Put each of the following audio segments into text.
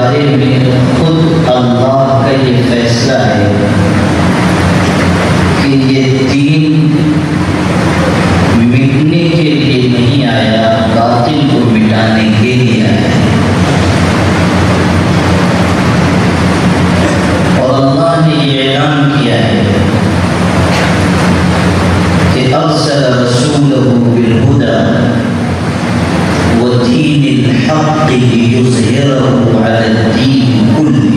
بارے میں خود اللہ کا یہ فیصلہ ہے کہ یہ دین مٹنے کے لیے نہیں آیا، باطل کو مٹانے کے لیے آیا۔ اور اللہ نے یہ اعلان کیا ہے کہ ارسل رسولہ بالہدی ودین الحق لیظہرہ علی الدین کلہ،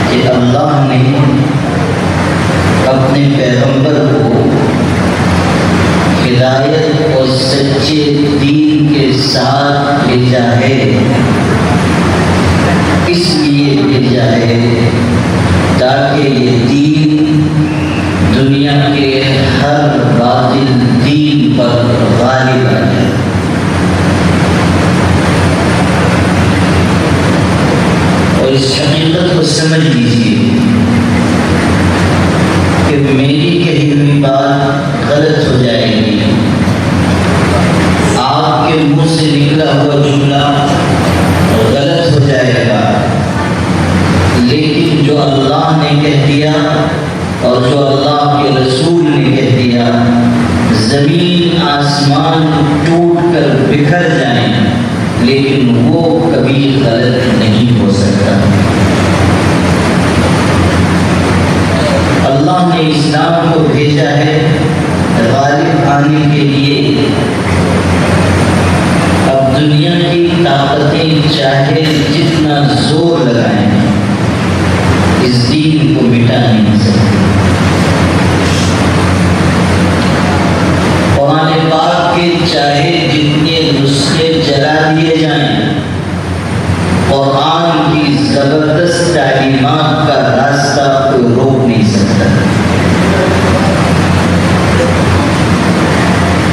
کہ اللہ نے اپنے پیغمبر کو ہدایت اور سچے دین کے ساتھ بھیجا ہے، اس لیے بھیجا ہے تاکہ یہ دین دنیا کے ہر باطل دین پر غالب آ جائے۔ اور اس حقیقت کو سمجھ لیجیے کہ میری کہی ہوئی بات غلط ہو جائے گی، آپ کے منہ سے نکلا ہوا جملہ غلط ہو جائے گا، لیکن جو اللہ نے کہہ دیا اور جو اللہ کے رسول نے کہہ دیا، زمین آسمان ٹوٹ کر بکھر جائیں لیکن وہ کبھی غلط نہیں ہو سکتا۔ اللہ نے اسلام کو بھیجا ہے غالب آنے کے لیے۔ اب دنیا کی طاقتیں چاہے جتنا زور لگائیں اس دین کو مٹا نہیں سکتے۔ قرآن پاک کے چاہے جتنے نسخے جلا دیے جائیں، قرآن کی زبردست تعلیمات کا راستہ کوئی روک نہیں سکتا۔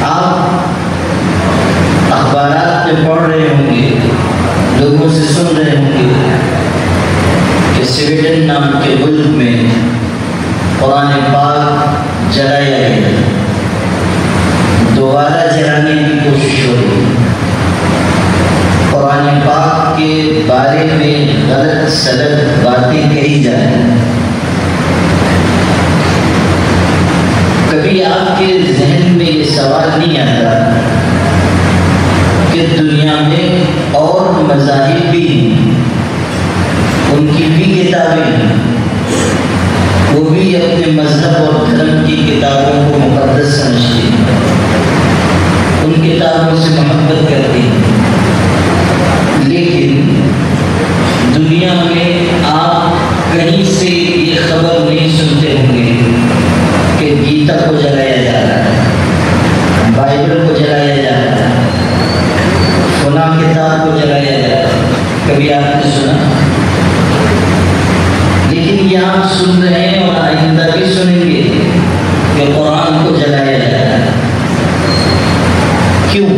آپ اخبارات میں پڑھ رہے ہوں گے، لوگوں سے سن رہے ہوں گے کہ سویڈن نام کے ملک میں قرآن پاک جلایا گیا، دوبارہ جلانے کی کوشش ہو رہی ہے۔ قرآن پاک کے بارے میں غلط سلط باتیں کہی جائیں۔ کبھی آپ کے ذہن میں یہ سوال نہیں آتا کہ دنیا میں اور مذاہب بھی ہیں، ان کی بھی کتابیں ہیں، وہ بھی اپنے مذہب اور دھرم کی کتابوں کو مقدس سمجھتے ہیں، ان کتابوں سے محبت کرتے ہیں، لیکن دنیا میں آپ کہیں سے یہ خبر نہیں سنتے ہوں گے کہ گیتا کو جلایا جا رہا ہے، بائبل کو جلایا جا رہا ہے، فلاں کتاب کو جلایا جا رہا ہے۔ کبھی آپ نے سنا؟ لیکن یہ آپ سن رہے ہیں اور آئندہ بھی سنیں گے کہ قرآن کو جلایا جا رہا ہے۔ کیوں؟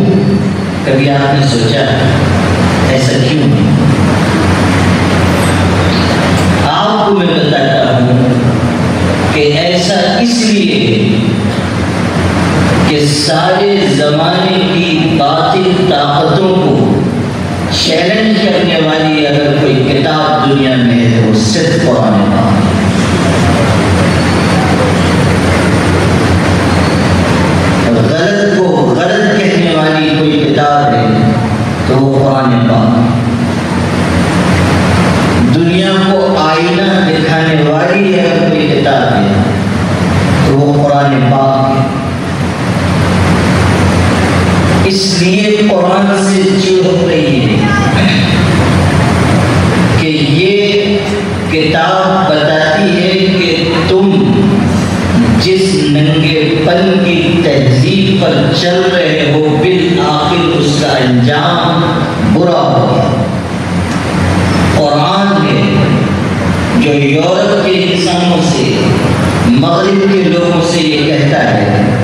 کبھی آپ نے سوچا ایسا کیوں؟ آپ کو میں بتاتا ہوں کہ ایسا اس لیے کہ سارے زمانے کی باطل طاقتوں کو چیلنج کرنے والی اگر کوئی کتاب دنیا میں ہے تو وہ صرف قرآن پاک ہے۔ غلط کو غلط کہنے والی کوئی کتاب ہے تو وہ قرآن پاک ہے۔ دنیا کو آئینہ دکھانے والی اگر کوئی کتاب ہے تو وہ قرآن پاک ہے۔ اس لیے قرآن سے چڑھ رہی ہے کہ یہ کتاب بتاتی ہے کہ تم جس ننگے پن کی تہذیب پر چل رہے ہو بالآخر اس کا انجام برا ہوگا۔ قرآن ہے جو یورپ کے انسانوں سے، مغرب کے لوگوں سے یہ کہتا ہے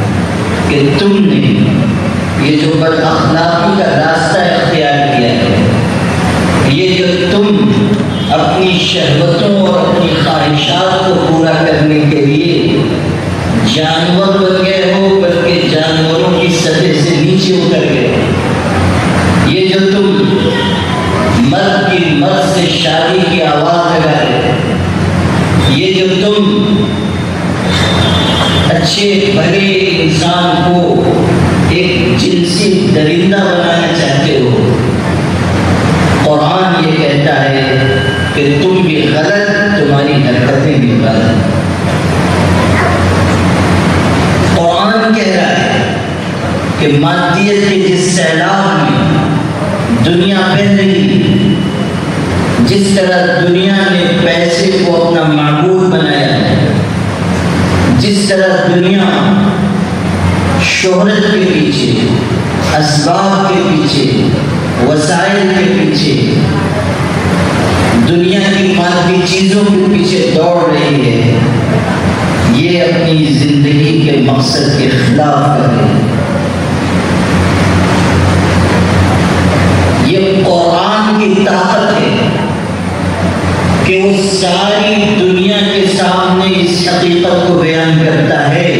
کہ تم نے یہ جو بد اخلاقی کا راستہ اختیار کیا ہے، یہ جو تم اپنی شہوتوں اور اپنی خواہشات کو پورا کرنے کے لیے جانور بن گئے ہو، بلکہ جانوروں کی سطح سے نیچے اتر گئے ہو، یہ جو تم گاڑی کی آواز لگا رہے، یہ جو تم اچھے بھلے انسان کو ایک جنسی درندہ بنانا چاہتے ہو، قرآن یہ کہتا ہے کہ تم بھی غلط، تمہاری حرکتیں بھی غلط۔ قرآن کہہ رہا ہے کہ مادیت کے جس سیلاب میں دنیا بہہ رہی، جس طرح دنیا نے پیسے کو اپنا معبود بنایا ہے، جس طرح دنیا شہرت کے پیچھے، اسباب کے پیچھے، وسائل کے پیچھے، دنیا کی مادی چیزوں کے پیچھے دوڑ رہی ہے، یہ اپنی زندگی کے مقصد کے خلاف کر رہی ہے۔ یہ قرآن کی طاقت ہے کہ وہ ساری دنیا کے سامنے اس حقیقت کو بیان کرتا ہے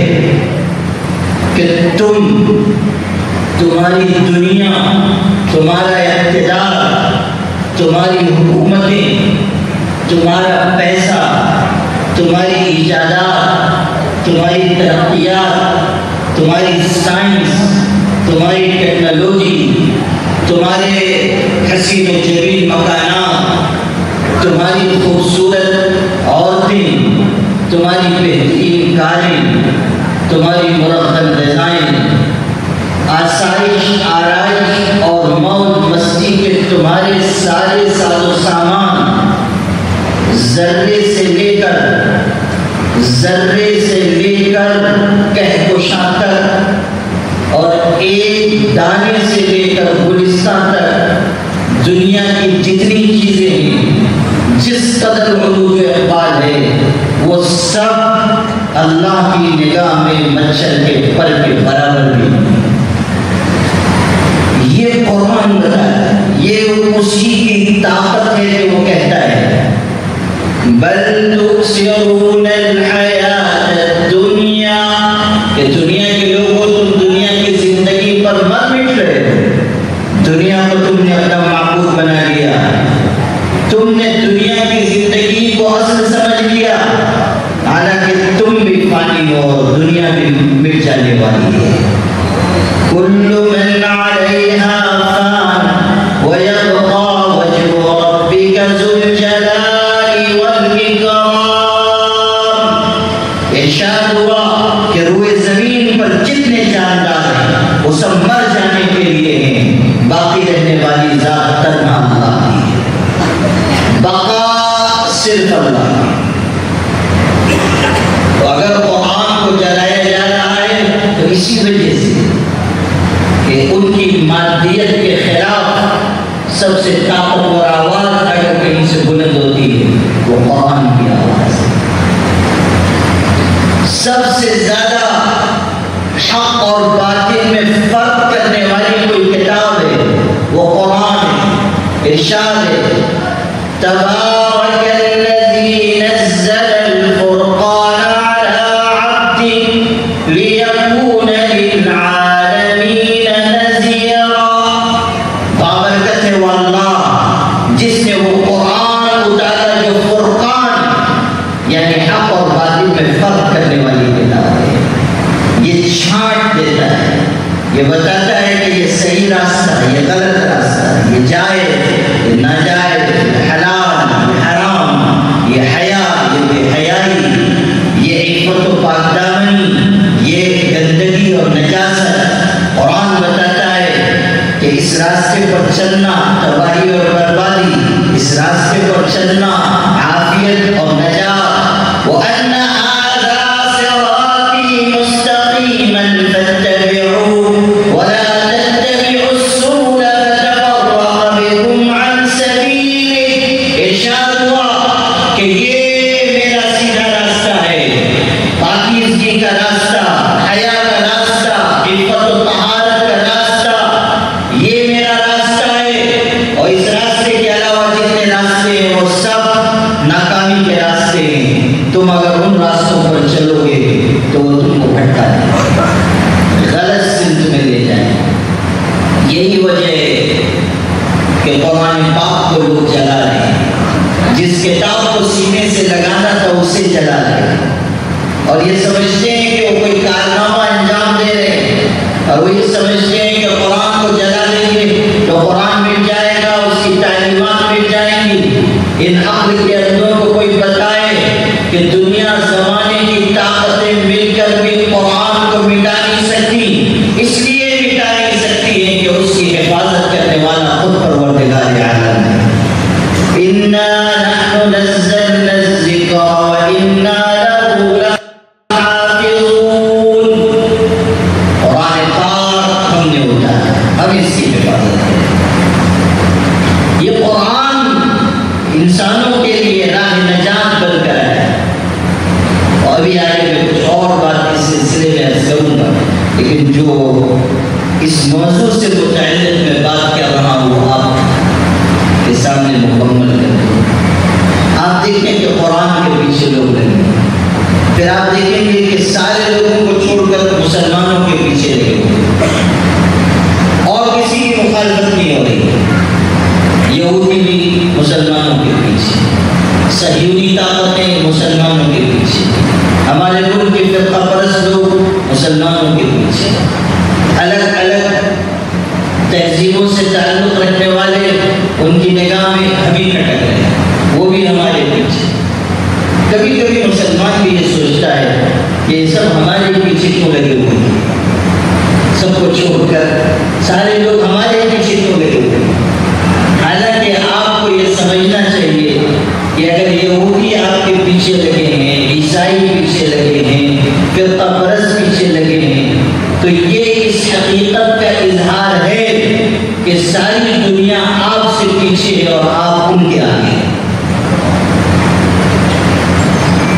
کہ تمہاری دنیا، تمہارا اقتدار، تمہاری حکومتیں، تمہارا پیسہ، تمہاری ایجادات، تمہاری ترقیات، تمہاری سائنس، تمہاری ٹیکنالوجی، تمہارے حسین و جمیل مکانات، تمہاری خوبصورت عورتیں، تمہاری بہترین کاریں، تمہاری مرغن غذائیں، آسائش، آرائش اور موج مستی کے تمہارے سارے ساز و سامان، ذرے سے لے کر کہکشاں تک اور ایک دانے سے لے کر گلستان تک، دنیا کی جتنی چیزیں ہیں، جس قدر علوم اقبال ہے، وہ سب اللہ کی نگاہ میں مچھر کے پر کے برابر بھی ہیں۔ یہ قرآن بتاتا ہے، یہ اسی کی طاقت ہے کہ وہ کہتا ہے بل تؤثرون الحیات الدنیا، کہ دنیا کے لوگوں تم دنیا کی زندگی پر مت مٹ رہے ہو، دنیا کو تم نے اپنا معبود بنا لیا، تم نے دنیا کی زندگی کو اصل سمجھ لیا، حالانکہ تم بھی فانی ہو اور دنیا بھی مٹ جانے والی ہے۔ کل من علیہا فان ویبقى وجہ ربک ذو الجلال والاکرام۔ ارشاد ہوا کہ روئے زمین پر جتنے جاندار ہیں وہ سب مر جانے کے لیے ہیں، باقی رہنے والی ذات تنہا اللہ کی ہے، بقا صرف اللہ کی۔ تو اگر قرآن کو جلایا جا رہا ہے تو اسی وجہ سے کہ ان کی مادیت کے خلاف سب سے طاقتور آواز اگر کہیں سے بلند ہوتی ہے وہ قرآن کی آواز ہے۔ سب سے زیادہ حق اور باطل میں فرق کرنے والی کوئی کتاب ہے وہ قرآن ہے۔ ارشاد ہے تبارک الذی نزل الفرقان علی عبدہ لیکون للعالمین نذیرا۔ بابرکت ہے وہ اللہ جس نے وہ قرآن اتارا جو فرقان یعنی حق اور باطل میں فرق کرنے والی کتاب ہے۔ یہ چھانٹ دیتا ہے، یہ بتاتا ہے کہ یہ صحیح راستہ ہے، یہ غلط راستہ ہے، یہ جائز، یہ ناجائز، یہ حلال، یہ حرام، یہ حیا، یہ بے حیائی، یہ عفت و پاک دامنی، یہ گندگی اور نجاست۔ قرآن بتاتا ہے کہ اس راستے پر چلنا تباہی اور بربادی، اس راستے پر چلنا عافیت اور نجات۔ وَأَنَّ هَذَا صِرَاطِي مُسْتَقِيمًا فَاتَّبِعُوهُ وَلَا تَتَّبِعُوا السُّبُلَ فَتَفَرَّقَ بِكُمْ عَنْ سَبِيلِهِ۔ ارشاد ہوا کہ یہ میرا سیدھا راستہ ہے، پاکیزگی کا راستہ، حیا کا راستہ، عفت و طہارت کا راستہ، یہ میرا راستہ ہے۔ اور اس راستے کے علاوہ جتنے راستے ہیں وہ سب ناکامی کے راستے ہیں۔ تم اگر ان راستوں پر چلو گے تو وہ تم کو بھٹکا دیں گے، غلط سمت میں لے جائیں گے۔ یہی وجہ ہے کہ قرآن پاک کو لوگ جلا رہے ہیں۔ کتاب کو سینے سے لگانا تھا اسے جلا دیا، اور یہ سمجھتے ہیں کہ وہ کوئی کارنامہ انجام دے رہے ہیں، اور وہ یہ سمجھتے ہیں کہ قرآن کو جلا دیں گے تو قرآن مٹ جائے گا، اس کی تعلیمات مٹ جائیں گی۔ ان عقل کے اندر کو کوئی بتائے کہ دنیا زمانے کی طاقتیں مل کر بھی قرآن کو مٹا نہیں سکتی، اس لیے مٹا نہیں سکتی ہے کہ اس کی حفاظت کرنے والا خود پروردگار عالم ہے۔ اِنَّا نَحْنُ نَزَّلْنَا الذِّكْرَ وَإِنَّا لَهُ لَحَافِظُونَ۔ قرآن پاک ہم نے اٹھایا، ہم اس کی حفاظت کریں۔ یہ قرآن انسانوں کے لیے راہ نجات بن کر ہے، اور ابھی آگے میں کچھ اور بات اس سلسلے میں عرض کروں گا، لیکن جو اس موضوع سے متعلق میں بات کر رہا ہوں آپ کے سامنے مکمل کر دوں۔ آپ دیکھیں کہ قرآن کے پیچھے لوگ لگے، پھر آپ دیکھیں گے کہ سارے لوگوں کو چھوڑ کر مسلمانوں کے پیچھے لگے، اور کسی کی مخالفت نہیں ہو رہی ہے۔ یہودی بھی مسلمانوں کے پیچھے، صہیونی طاقتیں مسلمانوں کے پیچھے، ہمارے ملک کے فرقہ پرست لوگ مسلمانوں کے پیچھے، الگ الگ تہذیبوں سے تعلق رکھنے والے ان کی نگاہ میں ہمیں کھٹک رہے ہیں، وہ بھی ہمارے پیچھے۔ کبھی کبھی مسلمان بھی یہ سوچتا ہے کہ یہ سب ہمارے پیچھے کیوں لگے ہوئے ہیں، سب کو چھوڑ کر سارے لوگ ہمارے پیچھے کیوں لگے ہوئے ہیں۔ حالانکہ آپ کو یہ سمجھنا چاہیے کہ اگر یہودی آپ کے پیچھے لگے ہیں، عیسائی پیچھے لگے ہیں، فرقہ پرست پیچھے لگے ہیں، تو یہ اس حقیقت کا اظہار ہے کہ ساری دنیا آپ سے پیچھے ہے اور آپ ان کے آگے ہیں۔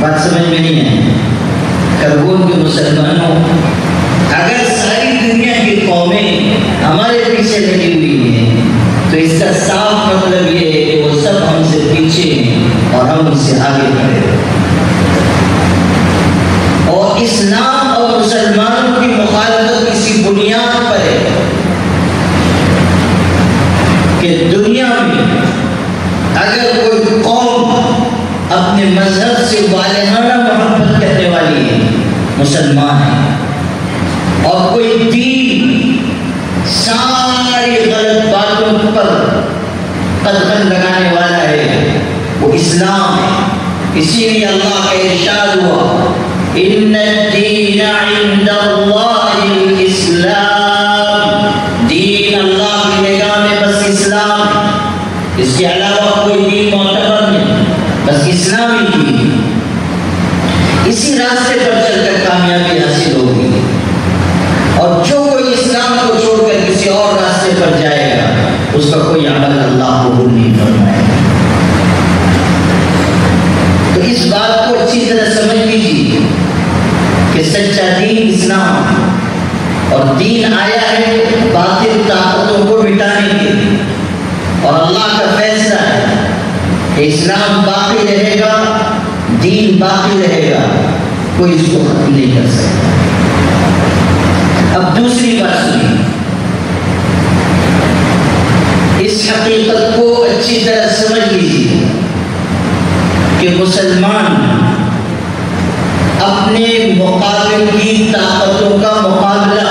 بات سمجھ میں نہیں آئی؟ کربون کے مسلمانوں، اگر ساری دنیا کی قومیں ہمارے پیچھے لگی ہوئی ہیں تو اس کا صاف مطلب یہ ہے کہ وہ سب ہم سے پیچھے ہیں اور ہم ان سے آگے کھڑے ہیں۔ اور اسلام اور مسلمانوں کی مخالفت اسی بنیاد پر ہے کہ دنیا میں اگر کوئی قوم اپنے مذہب سے والہانہ محبت کرنے والی ہے، مسلمان ہے، اور کوئی دین ساری غلط باتوں پر قدغن لگانے والا ہے، وہ اسلام ہے۔ اسی لیے اللہ کا ارشاد ہوا، ان الدین عند اللہ الاسلام، دین اللہ کی نگاہ میں بس اسلام ہے، اس کے علاوہ کوئی دین معتبر نہیں، بس اسلام ہی دین۔ اسی راستے پر چل کر کامیابی حاصل ہوگی، اور جو کوئی اسلام کو چھوڑ کر کسی اور راستے پر جائے گا اس کا کوئی عمل اللہ قبول نہیں فرمائے گا۔ تو اس بات کو اچھی طرح سمجھ لیجیے کہ سچا دین اسلام، اور دین آیا ہے باطل طاقتوں کو مٹانے کے لیے، اور اللہ کا فیصلہ ہے کہ اسلام باقی رہے گا، دین باقی رہے گا، کوئی اس کو ختم نہیں کر سکتا۔ اب دوسری بات سنیے، اس حقیقت کو اچھی طرح سمجھ لیجیے کہ مسلمان اپنے مقابل کی طاقتوں کا مقابلہ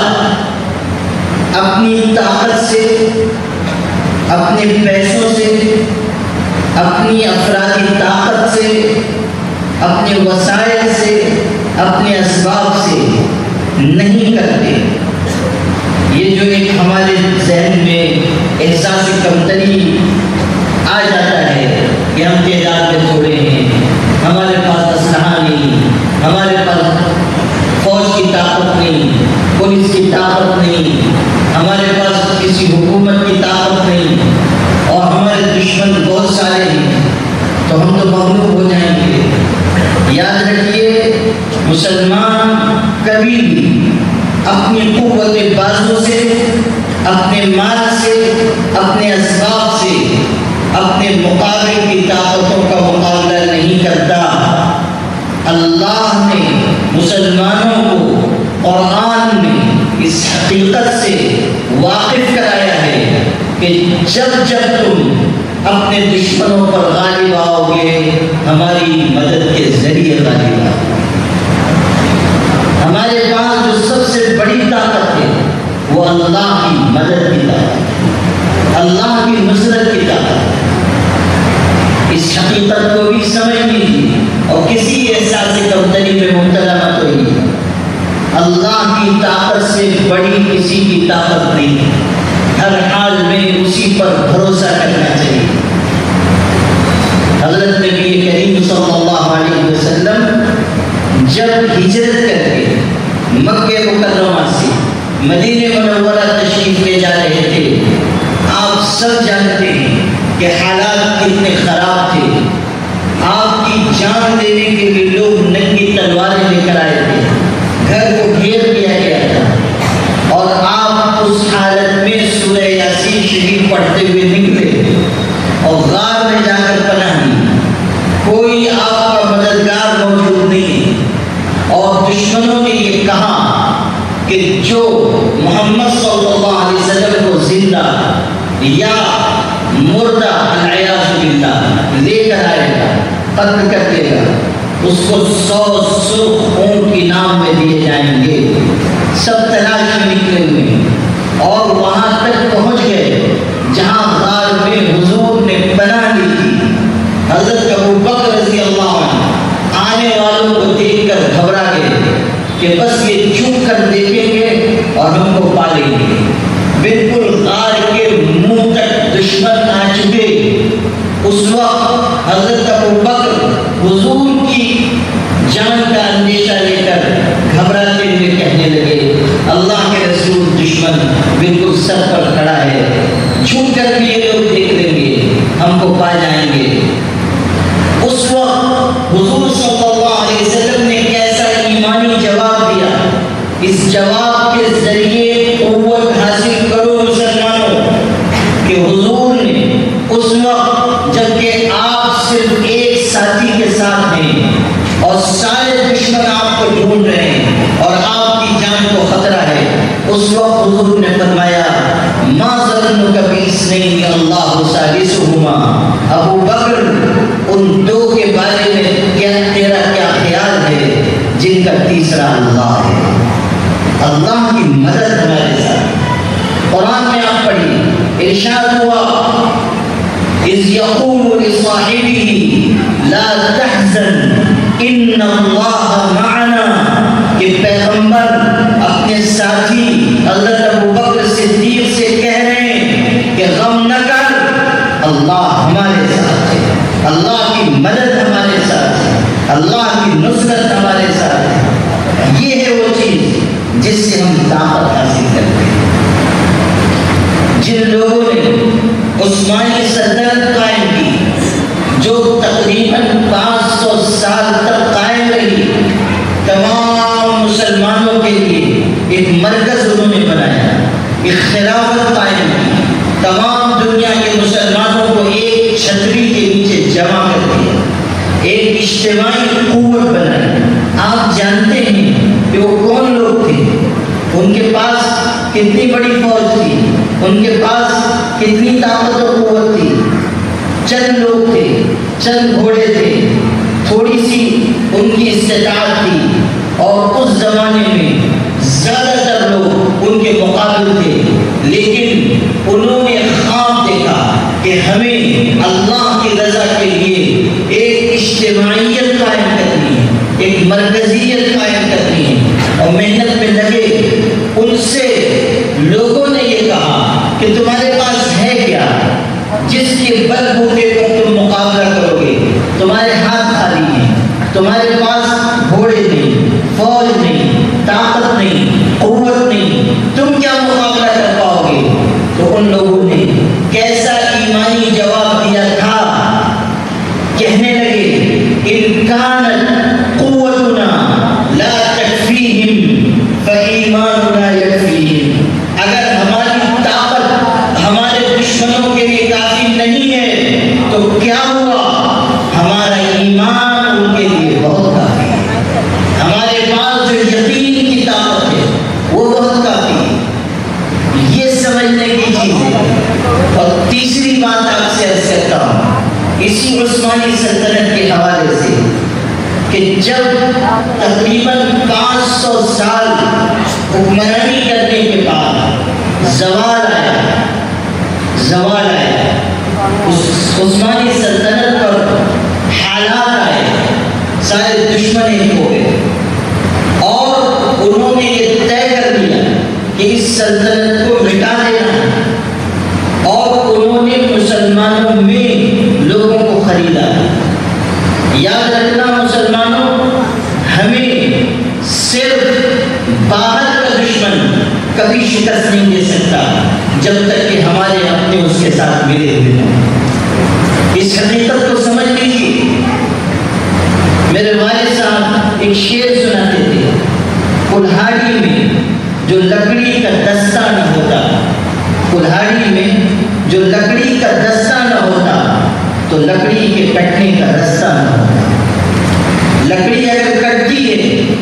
اپنی طاقت سے، اپنے پیسوں سے، اپنی افرادی طاقت سے، اپنے وسائل سے، اپنے اسباب سے نہیں کرتے۔ یہ جو ایک ہمارے ذہن میں احساس کمتری آ جاتا ہے کہ ہم تعداد میں تھوڑے ہیں، ہمارے پاس اسلحہ نہیں، ہمارے پاس فوج کی طاقت نہیں، پولیس کی طاقت نہیں، ہمارے پاس کسی حکومت کی طاقت نہیں، اور ہمارے دشمن بہت سارے ہیں، تو ہم تو مغلوب ہو جائیں گے۔ یاد رکھیے، مسلمان کبھی بھی اپنی قوت بازو سے، اپنے مال سے، اپنے اسباب سے اپنے مقابل کی طاقتوں کا مقابلہ نہیں کرتا۔ اللہ نے مسلمانوں کو قرآن میں اس حقیقت سے واقف کرایا ہے کہ جب جب تم اپنے دشمنوں پر غالب آؤ گے، ہماری مدد کے ذریعے غالب آؤ گے۔ ہمارے پاس جو سب سے بڑی طاقت ہے وہ اللہ کی مدد کی طاقت، اللہ کی نصرت کی طاقت۔ اس حقیقت کو بھی سمجھ لیجیے اور کسی احساس کمتری میں مبتلا مت ہوئیے۔ اللہ کی طاقت سے بڑی کسی کی طاقت نہیں ہے، ہر حال میں اسی پر بھروسہ کرنا چاہیے۔ حضرت نبی کریم صلی اللہ علیہ وسلم جب ہجرت کر کے مکہ مکرمہ سے مدینہ منورہ تشریف لے جا رہے تھے، آپ سب جانتے ہیں کہ حالات کتنے خراب تھے۔ آپ کی جان دینے کے لیے لوگ ننگی تلواریں لے کر آئے تھے، گھر کو گھیر دیا گیا تھا، اور آپ اس حالت میں سورہ یاسین شریف پڑھتے ہوئے نکلے اور غار میں جا کر پناہ لی۔ کوئی آپ کا مددگار موجود نہیں، اور دشمنوں نے یہ کہا کہ جو محمد صلی اللہ علیہ وسلم کو زندہ یا مردہ العیاذ باللہ لے کر آئے گا، قتل کر دے گا، اس کو 100 سرخ اونٹ انعام میں دیے جائیں گے۔ سب تلاش میں نکلے ہوئے اور وہاں تک پہنچ گئے جہاں غار میں حضور نے پناہ لی تھی۔ حضرت ابوبکر رضی اللہ عنہ آنے والوں کو دیکھ کر گھبرا گئے کہ بس یہ چھپ کر دیکھیں گے اور ہم کو پالیں گے۔ بالکل غار کے منہ تک دشمن آ چکے۔ اس وقت حضرت ابوبکر حضور کی جان کا اندیشہ لے کر گھبراتے ہوئے کہنے لگے، اللہ کے رسول، دشمن بالکل سر پر کھڑا ہے، چھپ کر بھی یہ لوگ دیکھ لیں گے، ہم کو پا جائیں گے۔ اس وقت حضور صلی اللہ علیہ وسلم نے کیسا ایمانی جواب دیا، اس جواب کے ذریعے قوت حاصل کرو مسلمانوں، کہ حضور نے اس وقت جب کہ آپ صرف ایک ساتھی کے ساتھ ہیں اور سارے دشمن آپ کو ڈھونڈ رہے ہیں اور آپ کی جان کو خطرہ ہے، اس وقت حضور نے فرمایا، ما ظنک باثنین اللہ ثالثہما، ابو بکر ان دو کے بارے میں تیرا کیا خیال ہے جن کا تیسرا اللہ ہے۔ اللہ کی مدد ہمارے ساتھ۔ قرآن میں آپ پڑھیے، ارشاد ہوا، اذ یقول لصاحبہ لا تحزن ان اللہ معنا، کہ پیغمبر اپنے ساتھی حضرت ابوبکر صدیق سے کہہ رہے ہیں کہ غم نہ کر، اللہ ہمارے ساتھ ہے، اللہ کی مدد ہمارے ساتھ ہے، اللہ کی نصرت ہمارے ساتھ ہے۔ یہ ہے وہ چیز جس سے ہم طاقت حاصل کرتے ہیں۔ جن لوگوں نے عثمانی سلطنت قائم کی، جو تقریباً 500 سال تک قائم رہی، تمام مسلمانوں کے لیے ایک مرکز انہوں نے بنایا، ایک خلافت قائم کی، تمام دنیا کے مسلمانوں کو ایک چھتری کے نیچے جمع کر دیا، ایک اجتماعی قوت بنائی۔ آپ جانتے ہیں کہ وہ کون لوگ تھے، ان کے پاس کتنی بڑی فوج تھی، ان کے پاس کتنی طاقت و قوت تھی۔ چند لوگ تھے، چند گھوڑے تھے، تھوڑی سی ان کی استطاعت تھی، اور اس زمانے میں زیادہ تر لوگ ان کے مقابل تھے، لیکن انہوں نے خواب دیکھا کہ ہمیں اللہ کی رضا کے لیے ایک اجتماعیت قائم کرنی ہے، ایک مرکزیت قائم کرنی ہے، اور محنت میں لگے۔ ان سے لوگوں نے یہ کہا کہ تمہارے پاس ہے کیا جس کے بل بوتے پر تم مقابلہ کرو گے؟ تمہارے ہاتھ خالی ہیں، تمہارے پاس گھوڑے نہیں، فوج نہیں، طاقت نہیں، قوت نہیں، تم کیا مقابلہ کر پاؤ گے؟ تو ان لوگوں نے کیسا ایمانی جواب دیا تھا، کہنے لگے، ان کانت قوتنا لا تکفیہم فایماننا یکفیہم، اگر ہماری طاقت ہمارے دشمنوں کے لیے کافی نہیں ہے تو کیا ہوا، ہمارا ایمان ان کے لیے بہت کافی ہے، ہمارے پاس جو یقین کی طاقت ہے وہ بہت کافی ہے۔ یہ سمجھنے کی چیز ہے عثمانی سلطنت کے حوالے سے کہ جب تقریباً 500 سال حکمرانی کرنے کے بعد زوال آیا اس عثمانی سلطنت پر حالات آئے، سارے دشمن ایک ہو گئے اور انہوں نے یہ طے کر دیا کہ اس سلطنت کو مٹا دینا، اور انہوں نے مسلمانوں میں لوگوں کو خریدا۔ یاد رکھنا مسلمانوں، ہمیں صرف باہر کا دشمن کبھی شکست نہیں دے سکتا جب تک کہ ہمارے اپنے اس کے ساتھ ملے ہوئے ہوں۔ اس حقیقت کو سمجھ لیجیے۔ میرے والد صاحب ایک شعر سناتے تھے، کلہاڑی میں جو لکڑی کا دستہ نہ ہوتا، کلہاڑی میں جو لکڑی کا دستہ نہ ہوتا تو لکڑی کے کٹنے کا رستہ نہ ہوتا۔ لکڑی اگر کٹتی ہے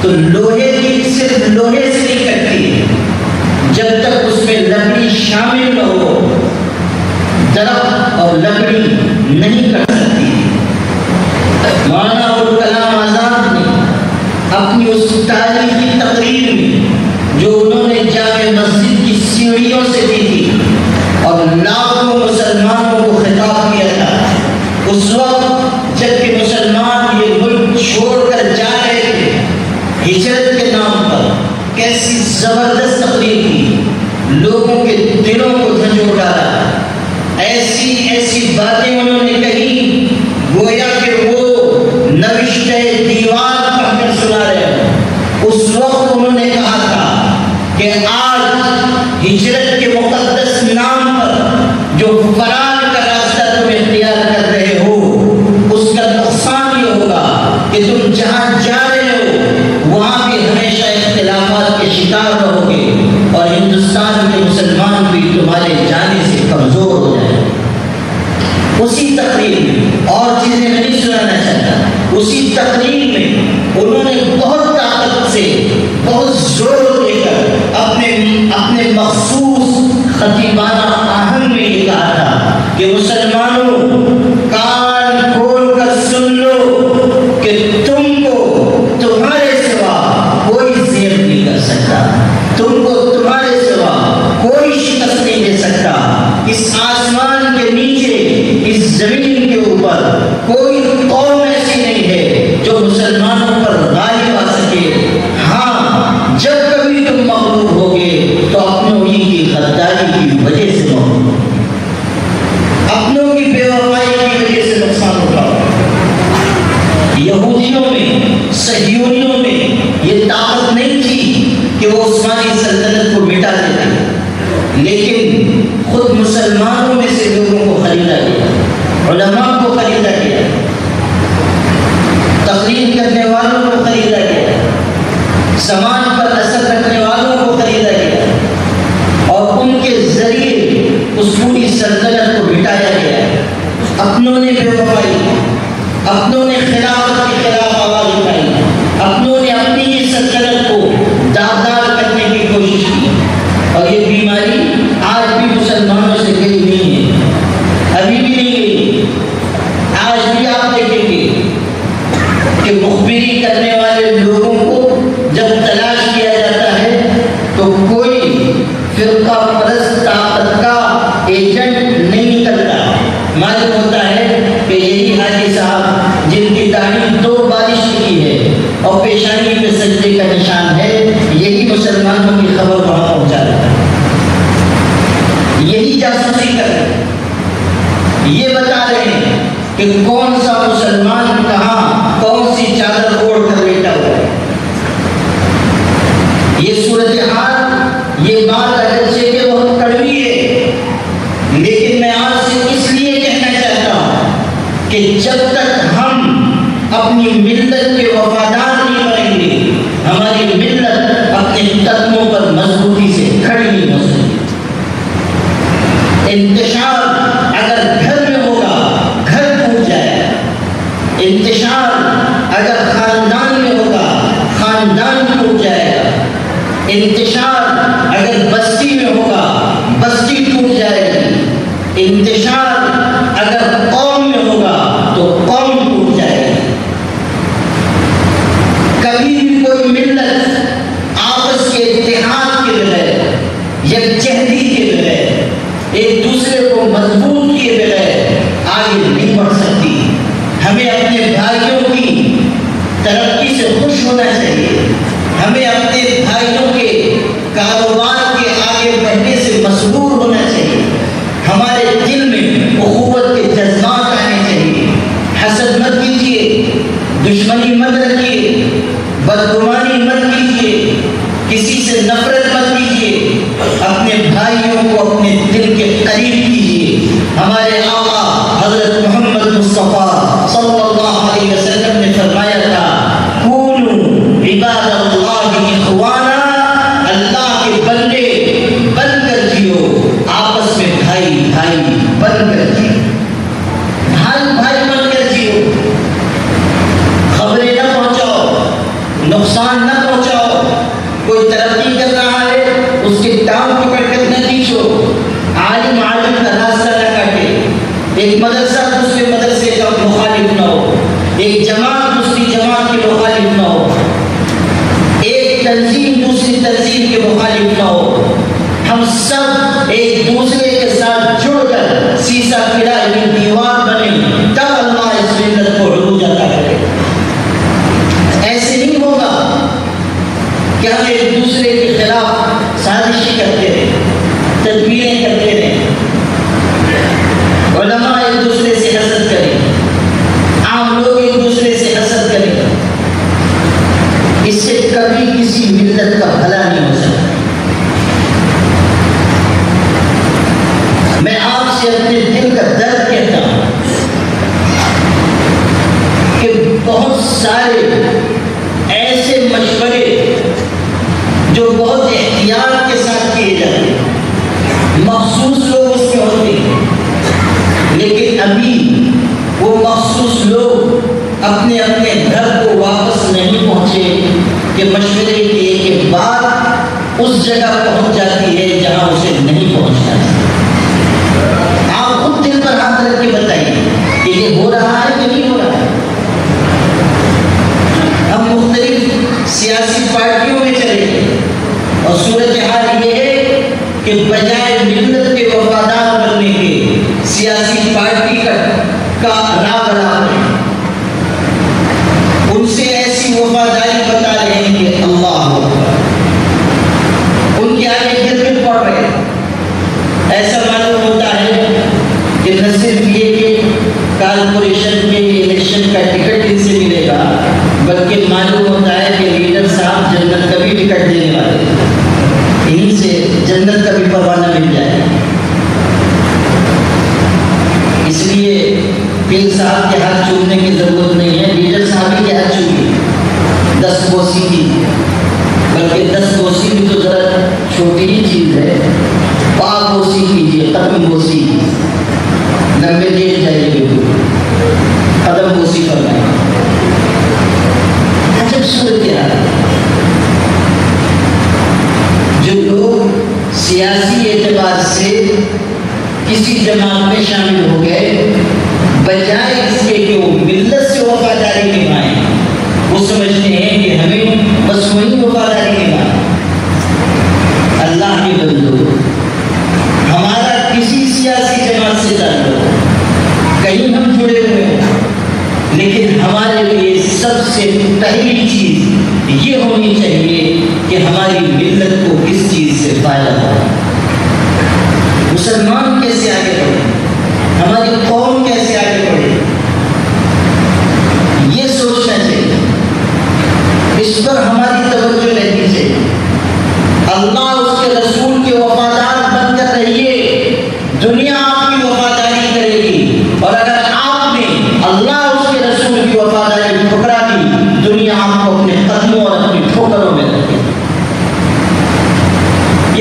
تو لوہے کی صرف لوہے سے نہیں کٹتی ہے، جب تک اس میں لکڑی شامل نہ ہو درخت اور لکڑی نہیں کٹ سکتی۔ مولانا ابوالکلام آزاد نے اپنی اس تاریخی تقریر میں جو انہوں نے جامع مسجد کی سیڑھیوں سے دی تھی اور لاکھوں مسلمانوں کو خطاب کیا تھا، اس وقت جب کہ مسلمان یہ ملک چھوڑ کر جا رہے تھے ہجرت کے نام پر، کیسی زبردست تقریر کی، لوگوں کے دلوں کو جھنجھوڑ ڈالا، ایسی باتیں انہوں نے کہی گویا کہ وہ نوشتہ دیوار پڑھ کر سنا رہے ہیں۔ اس وقت انہوں نے کہا تھا کہ آج ہجرت کے مقدس نام پر جو فرار کا راستہ تم اختیار کر رہے ہو، اس کا نقصان یہ ہوگا کہ تم جہاں جا رہے ہو وہاں بھی ہمیشہ اختلافات کے شکار رہو گے اور ہندوستان کے مسلمان بھی تمہارے جانے سے کمزور ہو جائیں۔ اسی تقریر میں، اور چیزیں نہیں سنانا چاہتا، اسی تقریر میں انہوں نے بہت طاقت سے، بہت زور دے کر اپنے مخصوص خطیبانہ آہنگ میں یہ کہا تھا کہ مسلمانوں کان کھول کر سن لو کہ تم کو تمہارے سوا کوئی زیر نہیں کر سکتا، تم کو تمہارے سوا کوئی شکست نہیں دے سکتا۔ اس آسمان کے نیچے، اس زمین کے اوپر کوئی قوم ایسی نہیں ہے جو مسلمانوں پر غالب آ سکے۔ ہاں، جب کبھی تم مغلوب ہوگے تو اپنوں کی غداری کی وجہ سے مغلوب ہوگے، اپنوں کی بے وفائی کی وجہ سے نقصان اٹھاؤ۔ یہودیوں میں، صہیونیوں میں یہ طاقت نہیں تھی کہ وہ عثمانی سلطنت کو مٹا دیتے، لیکن خود مسلمانوں میں سے لوگوں کو خریدا گیا، علماء کو خریدا گیا، تقریر کرنے والوں کو خریدا گیا، سماج پر اثر رکھنے والوں کو خریدا گیا اور ان کے ذریعے اس پوری سلطنت کو مٹایا گیا۔ اپنوں نے بے وفائی کی، اپنوں نے خلافت کے خلاف آواز اٹھائی، اپنوں نے اپنی ہی سلطنت کو داغدار کرنے کی کوشش کی، اور یہ بیماری آج بھی مسلمانوں سے گئی نہیں ہے، ابھی بھی نہیں گئی۔ آج بھی آپ دیکھیں گے کہ مخبری کرنے والے لوگوں کو جب تلاش کیا جاتا ہے تو کوئی فرقہ پرست طاقت کا ایجنٹ نہیں نکلتا۔ معلوم ہوتا ہے کہ یہی حاجی صاحب جن کی داڑھی 2 بارش کی ہے اور پیشانی پہ سجدے کا نشان ہے، یہی مسلمانوں کی خبر وہاں پہنچا رہا ہے، یہی جاسوسی کر رہے ہیں، یہ بتا رہے ہیں کہ کون سا مسلمان کہاں کون سی چادر اوڑھ کر لیٹا ہوا ہے۔ یہ صورتحال، یہ بات اگرچہ کہ بہت کڑوی ہے، لیکن میں آج سے اس لیے کہنا چاہتا ہوں کہ جب تک ہم اپنی ملت کے وفادار نہیں بنیں گے، ہماری ملت اپنے قدموں پر مضبوطی سے کھڑی نہیں ہو سکتی۔ انتشار اگر گھر میں ہوگا، گھر ٹوٹ جائے گا، انتشار اگر خاندان میں ہوگا، خاندان ٹوٹ جائے گا، انتشار اگر بستی میں ہوگا، بستی ٹوٹ جائے گی، انتشار اگر قوم میں ہوگا، یکجہتی کے بغیر، ایک دوسرے کو مضبوط کیے بغیر آگے نہیں بڑھ سکتی۔ ہمیں اپنے بھائیوں کی ترقی سے خوش ہونا چاہیے، ہمیں اپنے بھائیوں کے کاروبار کے آگے بڑھنے سے مسرور ہونا چاہیے، ہمارے دل میں اخوت کے جذبات آنے چاہیے۔ حسد مت کیجیے، دشمنی مت رکھیے، بدگمانی مت کیجیے، کسی سے نفرت مت کیجیے، اپنے بھائیوں کو اپنے دل کے قریب کیجیے۔ ہمارے آقا حضرت محمد مصطفیٰ صلی اللہ علیہ وسلم نے فرمایا تھا، کونوا عباد اللہ اخوانا، اللہ کے بندے بن کر جیو، آپس میں بھائی بھائی بن کر جیو، بھائی بھائی بن کر جیو، خبریں نہ پہنچاؤ، نقصان نہ پہنچاؤ۔ کوئی ترقی کر رہا ہے اس کے ٹانگ پکڑ کر نہ کھینچو، عالم عالم کا راستہ نہ کاٹے، ایک مدرسہ دوسرے مدرسے کا مخالف نہ ہو، ایک جماعت دوسری جماعت کے مخالف نہ ہو، ایک تنظیم دوسری تنظیم کے مخالف نہ ہو۔ ہم سب ایک دوسرے کے ساتھ جڑ کر سیسا پھرا ایک دیوار بنے، تب اللہ اس ملت کو عروج عطا کرے۔ ایسے نہیں ہوگا کہ ہم ایک دوسرے کے خلاف سازشی کرتے رہیں، تدبیریں کرتے رہیں، علماء ایک دوسرے سے حسد کریں، عام لوگ ایک دوسرے سے حسد کریں، اس سے کبھی کسی ملت کا بھلا نہیں ہو سکتا۔ میں آپ سے اپنے دل کا درد کہتا ہوں کہ بہت سارے ایسے مشورے جو بہت احتیاط کے ساتھ کیے جاتے ہیں، مخصوص لوگ اس میں ہوتے ہیں، لیکن ابھی وہ مخصوص لوگ اپنے اپنے گھر کو واپس نہیں پہنچے کہ مشورے کیے کے بعد اس جگہ پہنچ جاتی ہے جہاں اسے نہیں پہنچنا ہے۔ آپ خود دل پر ہاتھ رکھ کے بتائیے کہ یہ ہو رہا ہے کہ نہیں ہو رہا ہے۔ ہم مختلف سیاسی پارٹیوں میں چلے گئے اور صورتحال یہ ہے کہ بجائے ملت کے وفادار بننے کے سیاسی پارٹی کا راہ بنا رہے ہیں، ان سے ایسی وفاداری بتا رہے ہیں کہ اللہ اکبر، ان کے آگے گر گر پڑ رہے ہیں۔ ایسا معلوم ہوتا ہے کہ نہ صرف یہ کہ کارپوریشن کے الیکشن کا ٹکٹ ان سے ملے گا، بلکہ معلوم ہوتا ہے کہ لیڈر صاحب جنت کا بھی ٹکٹ دینے والے ہیں، انہیں سے جنت کا بھی پروانہ مل جائے گا۔ اس لیے پیر صاحب کے ہاتھ چومنے کی ضرورت نہیں ہے، لیڈر صاحب ہی کے ہاتھ چومیے، 10 بوسی کی، بلکہ 10 بوسی بھی تو ذرا چھوٹی ہی چیز ہے، پاک بوسی کیجیے، ختم بوسی، نمبے لیٹ جائیے، بالکل قدم بوسی فرمائیں۔ عجب صورت ہے، جو لوگ سیاسی اعتبار سے کسی جماعت میں شامل ہو گئے، بجائے اس کے کہ وہ ملت سے وفاداری نبھائیں، وہ سمجھتے ہیں کہ ہمیں بس وہی وفاداری نبھائیں۔ اللہ کے بندو، ہمارا کسی سیاسی جماعت سے تعلق، کہیں ہم جڑے ہوئے ہیں، لیکن ہمارے لیے سب سے پہلی چیز یہ ہونی چاہیے کہ ہماری ملت کو کس چیز سے فائدہ ہو، مسلمان کیسے آگے بڑھے، ہماری قوم کیسے آگے بڑھے، یہ سوچنا چاہیے، اس پر ہماری توجہ رہنی چاہیے۔ اللہ اس کے رسول کے وفادار بن کر رہیے، دنیا آپ کی وفاداری کرے گی، اور اگر آپ نے اللہ اس کے رسول کی وفاداری ٹھکرا دی، دنیا آپ کو اپنے قدموں اور اپنی ٹھوکروں میں رکھے گی۔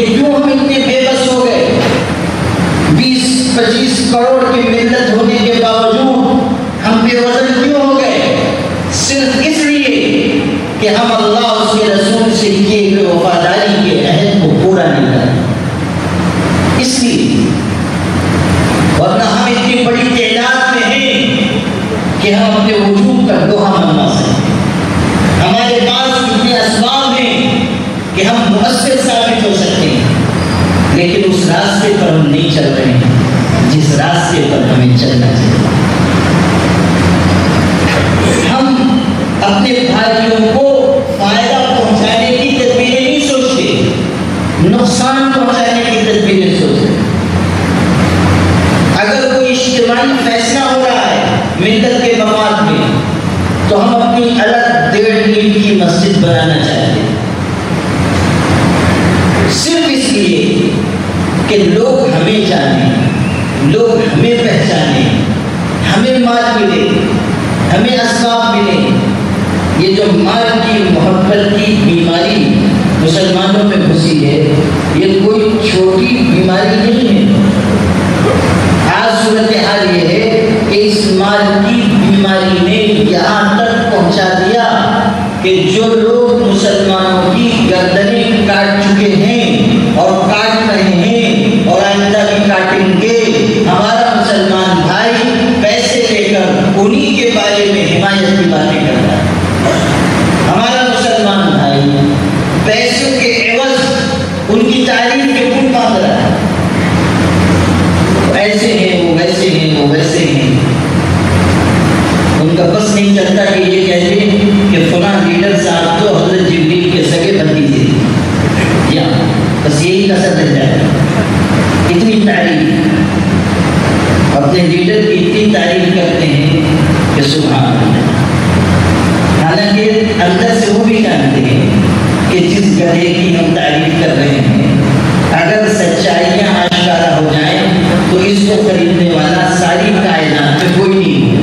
یہ کیوں ہم اتنے بے بس ہو گئے؟ 20-25 کروڑ کی ملت ہونے کے باوجود ہم بے وزن کیوں ہو گئے؟ صرف اس لیے کہ ہم اللہ اس کے رسول سے کیے ہوئے وفاداری کے عہد کو پورا نہیں کرتے، اس لیے۔ ورنہ ہم اتنی بڑی تعداد میں ہیں کہ ہم اپنے وجود کا لوہا منوا سکتے ہیں، ہمارے پاس اتنے اسباب ہیں کہ ہم مؤثر ثابت ہو سکتے ہیں، لیکن اس راستے پر ہم نہیں چل رہے ہیں جس راستے پر ہمیں چلنا چاہیے۔ ہم اپنے بھائیوں کو فائدہ پہنچانے کی تدبیریں نہیں سوچتے، نقصان پہنچانے کی تدبیریں سوچتے۔ اگر کوئی اجتماعی فیصلہ ہو رہا ہے ملت کے مفاد میں تو ہم اپنی الگ 1.5 میل کی مسجد بنانا چاہتے ہیں، صرف اس لیے کہ لوگ ہمیں جانیں، لوگ ہمیں پہچانیں، ہمیں مال ملے، ہمیں اسباب ملے۔ یہ جو مال کی محبت کی بیماری مسلمانوں میں گھسی ہے، یہ کوئی چھوٹی بیماری نہیں ہے۔ آج صورتحال یہ ہے کہ اس مال کی بیماری نے یہاں تک پہنچا دیا کہ جو لوگ مسلمانوں کی گردنیں کاٹ چکے ہیں اور کاٹ رہے ہیں اور آئندہ بھی کاٹیں گے، ہمارا مسلمان بھائی پیسے لے کر انہی کے بارے میں حمایت کی باتیں کرتا ہے۔ ہمارا مسلمان بھائی پیسوں کے عوض ان کی تعریف کے پھول مانگ رہا ہے، ایسے ہیں وہ ویسے ہیں، وہ ویسے ہیں۔ ان کا بس نہیں چلتا کہ یہ کہتے ہیں کہ فلاں لیڈر صاحب تو حضرت جبریل کے سگے بھتیجے تھے، یا بس یہی کسر رہ جائے۔ اتنی تعریف اپنے لیڈر کی اتنی تعریف کرتے ہیں کہ سبحان اللہ، حالانکہ اندر سے وہ بھی جانتے ہیں کہ جس گدھے کی ہم تعریف کر رہے ہیں اگر سچائیاں آشکارا ہو جائیں تو اس کو خریدنے والا ساری کائنات میں کوئی نہیں ہو،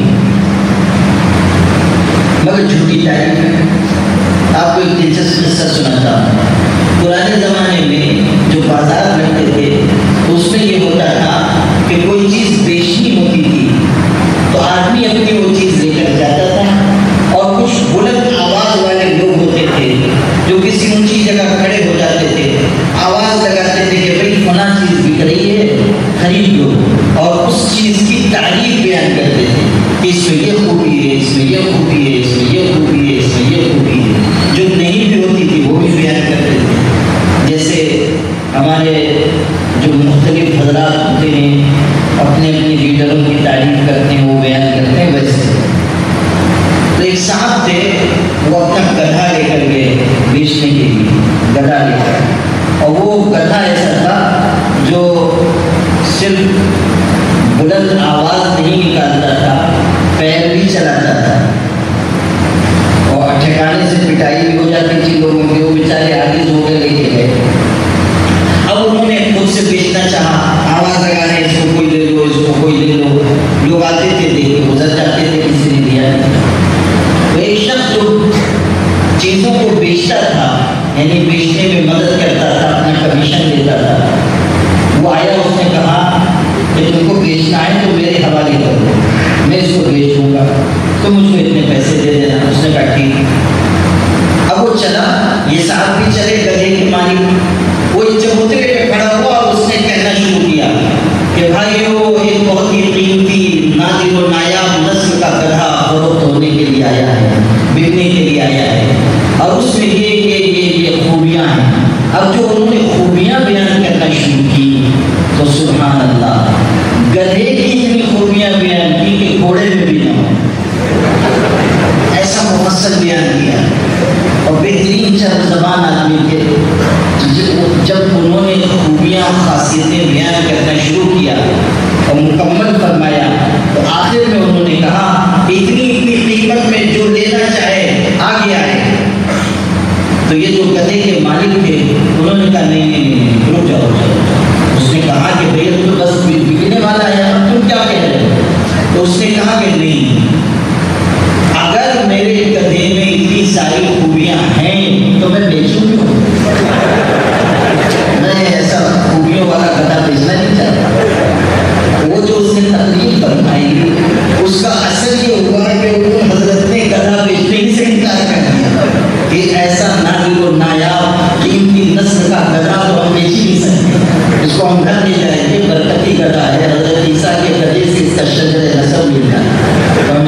مگر جھوٹی تعریف ہے۔ آپ کو ایک دلچسپ قصہ سناتا ہوں۔ پرانے زمانے میں جو بازار لگتے تھے اس میں یہ ہوتا تھا کہ کوئی چیز بیچنی ہوتی تھی تو آدمی اپنی وہ چیز لے کر جاتا تھا، اور کچھ بلند آواز والے لوگ ہوتے تھے جو کسی اونچی جگہ کھڑے ہو جاتے تھے، آواز لگاتے تھے کہ بھئی فلاں چیز بک رہی ہے، خرید لو، اور اس چیز کی تعریف بیان کرتے تھے کہ اس میں یہ خوبی ہے، اس میں یہ خوبی ہے، اس میں یہ خوبی ہے، اس میں یہ خوبی ہے۔ جو نہیں بھی ہوتی تھی وہ بھی بیان کرتے تھے۔ جیسے ہمارے جو مختلف حضرات ہوتے ہیں اپنے اپنے لیڈروں کی تعریف کرتے ہیں، وہ بیان کرتے ہیں ویسے۔ تو ایک صاحب تھے، وہ اپنا گدھا لے کر گئے بیچنے کے لیے، گدھا لے کر، اور وہ گدھا ایسا تھا جو صرف بلند آواز نہیں نکالتا تھا، پیر بھی چلاتا تھا، اور ٹھکانے سے پٹائی بھی ہو جاتی تھی لوگوں کی، وہ بیچارے عاجز ہو کے لے کے گئے۔ اب انہوں نے خود سے بیچنا چاہا، آواز لگا رہے اس کو کوئی لے لو، اس کو کوئی لے لو، لوگ آتے تھے دیکھ کے گزر جاتے تھے، کسی نے دیا نہیں۔ تو ایک شخص جو چیزوں کو بیچتا تھا، یعنی بیچنے میں مدد کرتا تھا، اپنا کمیشن دیتا تھا، وہ آیا، اس نے کہا کہ تم کو بیچنا ہے تو میرے حوالے کرو، میں اس کو بیچ دوں گا، تم مجھ کو اتنے پیسے دے دینا۔ اس نے کہا ٹھیک۔ اب وہ چلا، یہ صاحب بھی چلے، گدھے کے مالک، وہ چبوترے پہ کھڑا ہوا اور اس نے کہنا شروع کیا کہ بھائیو، ایک بہت ہی قیمتی نادر و نایاب نسل کا گدھا فروخت ہونے کے لیے آیا ہے، بکنے کے لیے آیا ہے، اور اس میں یہ خوبیاں ہیں۔ اب جو انہوں نے خوبیاں بیان کرنا شروع کی تو سبحان اللہ، گدھے کی اتنی خوبیاں بیان کی کہ گھوڑے میں بھی نہ ہو، ایسا مفصل بیان کیا، اور بہترین چرب زبان آدمی تھے۔ جب انہوں نے خوبیاں خاصیتیں بیان کرنا شروع کیا اور مکمل فرمایا تو آخر میں انہوں نے کہا اتنی قیمت میں جو لینا چاہے آگے آئے۔ تو یہ جو گدھے کے مالک تھے انہوں نے کہا نہیں، رک جاؤ۔ اس نے کہا کہ بھئی تو بس بکنے والا ہے، اب تم کیا کہہ رہے ہو؟ تو اس نے کہا کہ نہیں، اگر میرے گدھے میں اتنی ساری خوبیاں ہیں تو میں بیچوں کیوں؟ میں ایسا خوبیوں والا گدھا بیچنا نہیں چاہتا۔ وہ جو اس نے تقریر فرمائی اس کا اثر یہ ہوا کہ حضرت نے گدھا بیچنے ہی سے انکار کر دیا کہ ایسا نادر و نایاب قیمتی نسل کا گدھا تو ہم بیچ ہی نہیں سکتے، اس کو ہم گھر لے جائیں گے، برکتی گدھا ہے، حضرت عیسیٰ کے گدھے سے اس کا شجر نسب مل جائے۔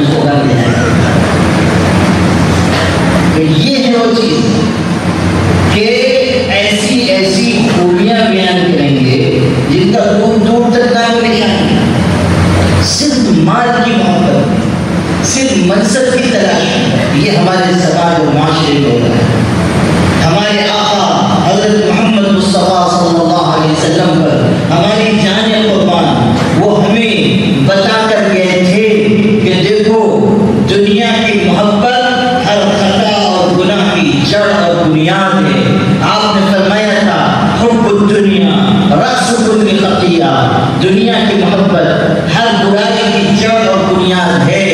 دنیا کی محبت ہر برائی کی جڑ اور بنیاد ہے.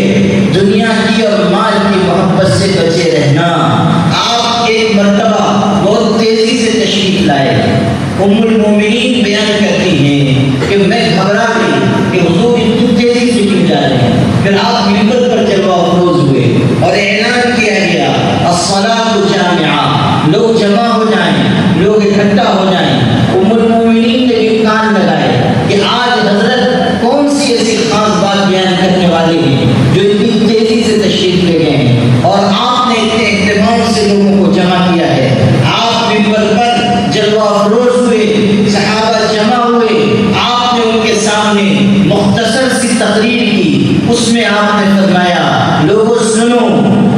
دنیا کی اور مال کی محبت سے بچے رہنا. آپ ایک مرتبہ بہت تیزی سے تشریف لائے. ام المومنین بیان کرتی ہیں کہ میں گھبرا گئی کہ حضور اتنی تیزی سے کیوں جا رہے ہیں. پھر آپ منبر پر جلوہ افروز ہوئے اور اعلان کیا گیا الصلاۃ جامعہ، لوگ جمع ہو جائیں، لوگ اکٹھا ہو جائیں. ام المومنین نے بھی کان لگائے کہ آج حضرت کون سی ایسی خاص بات بیان کرنے والے ہیں جو اتنی تیزی سے تشریف لے گئے ہیں. اور آپ نے اتنے اہتمام سے لوگوں کو جمع کیا ہے. آپ منبر پر جلوہ افروز ہوئے، صحابہ جمع ہوئے، آپ نے ان کے سامنے مختصر سی تقریر کی. اس میں آپ نے فرمایا لوگوں سنو،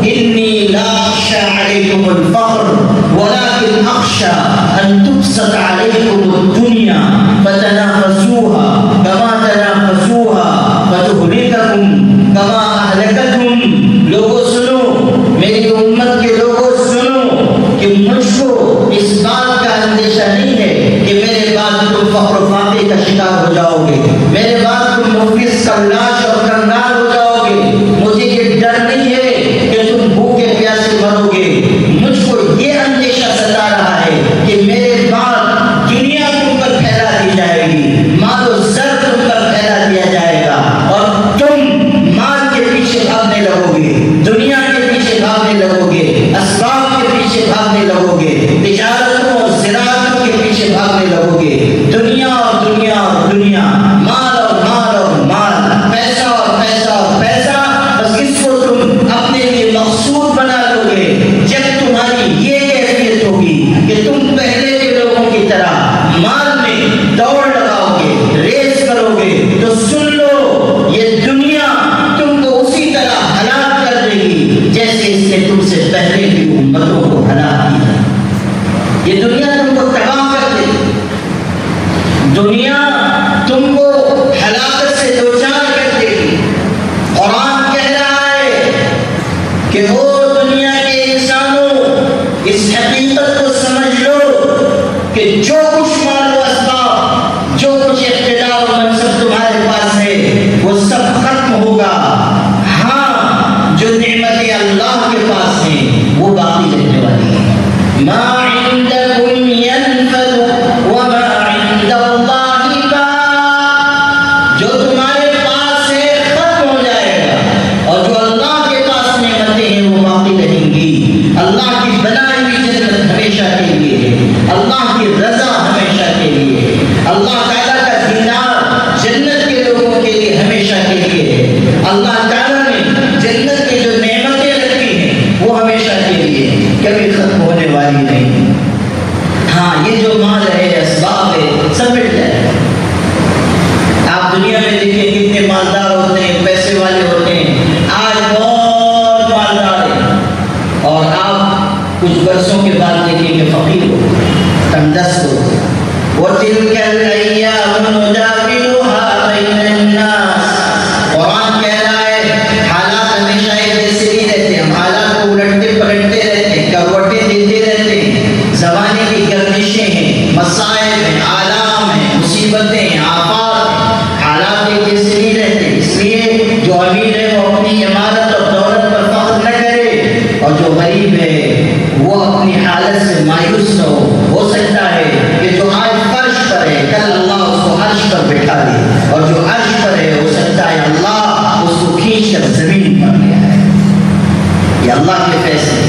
انی لا اخشى علیکم الفقر ولكن اخشى ان تبسط علیکم الدنیا فتنافسوها كما تنافسوها فتهلككم كما اهلكتهم. لوگوں سنو، میری امت کے لوگوں سنو کہ مجھ کو اس بات کا اندیشہ نہیں ہے کہ میرے بعد تم فقر و فاقے کا شکار ہو جاؤ گے، میرے بعد تم مفلس کلاش اور کنگال ہو جاؤ گے. مجھے یہ ڈر نہیں ہے کہ تم بھوکے پیاسے مرو گے. مجھ کو یہ اندیشہ ستا رہا ہے کہ میرے بعد دنیا تم پر پھیلا دی جائے گی، مال و زر تم پر پھیلا دیا جائے گا اور تم مال کے پیچھے بھاگنے لگو گے، دنیا کے پیچھے بھاگنے لگو گے، اسباب کے پیچھے بھاگنے لگو گے، تجارتوں اور زراعتوں کے پیچھے بھاگنے لگو گے. دنیا اور دنیا اور دنیا، مال اور مال اور مال، پیسہ اور پیسہ اور پیسہ. بس اس کو تم اپنے لیے مقصود بنا لو گے. جب تمہاری یہ کیفیت ہوگی کہ تم پہلے کے لوگوں کی طرح مال میں دوڑ لگاؤ گے، ریس کرو گے، تو سن لو یہ دنیا تم کو اسی طرح ہلاک کر دے گی جیسے اس نے تم سے پہلے کی امتوں کو ہلاک کیا. یہ دنیا تم کو تباہ کر دے گی، دنیا تم کو ہلاکت سے دوچار کر دے گی. قرآن کہہ رہا ہے کہ او دنیا کے انسانوں، اس حقیقت کو سمجھ لو کہ جو کچھ مال و اسباب، جو کچھ اقتدار و منصب تمہارے پاس ہے وہ سب ختم ہوگا. ہاں، جو نعمتیں اللہ کے پاس ہیں وہ باقی رہنے والی ہیں. ما عندکم ينفد وما عند اللہ باق. جو تمہارے پاس ہے ختم ہو جائے گا اور جو اللہ کے پاس نعمتیں ہیں وہ باقی رہیں گی. اللہ کی بنائی ہوئی جنت ہمیشہ کے لیے ہے، اللہ کی رضا ہمیشہ کے لیے ہے، اللہ تعالیٰ کا دیدار جنت کے لوگوں کے لیے ہمیشہ کے لیے ہے. اللہ تعالیٰ نے جنت کی جو نعمتیں رکھی ہیں وہ ہمیشہ کے لیے ہے، کبھی ختم ہونے والی نہیں. ہاں، یہ جو مال ہے، اسباب ہے، سب مل جائے. آپ دنیا میں دیکھیں کتنے مالدار ہوتے ہیں، پیسے والے ہوتے ہیں. آج بہت مالدار ہیں اور آپ کچھ برسوں کے بعد دیکھیں کہ فقیر ہو، تنگدست ہو. وَتِلْكَ الْأَيَّامُ نُدَاوِلُهَا بَيْنَ النَّاسِ. قرآن کہہ رہا ہے حالات ہمیشہ ایک جیسے نہیں رہتے. ہم حالات کو الٹتے پلٹتے رہتے ہیں، کروٹیں دیتے رہتے ہیں. زمانے کی گردشیں ہیں، مسائل ہیں، آلام ہیں، مصیبتیں ہیں، آفات ہیں. حالات ایک جیسے نہیں رہتے. اس لیے جو امیر ہے وہ اپنی عمارت اور دولت پر فخر نہ کرے اور جو غریب ہے وہ اپنی حالت سے مایوس نہ ہو. ہو سکتا ہے کہ جو آج فرش پر ہے کل اللہ اس کو عرش پر بٹھا دے، اور جو عرش پر ہے ہو سکتا ہے اللہ اس کو کھینچ کر زمین پر لے آئے. یہ اللہ کے فیصلے.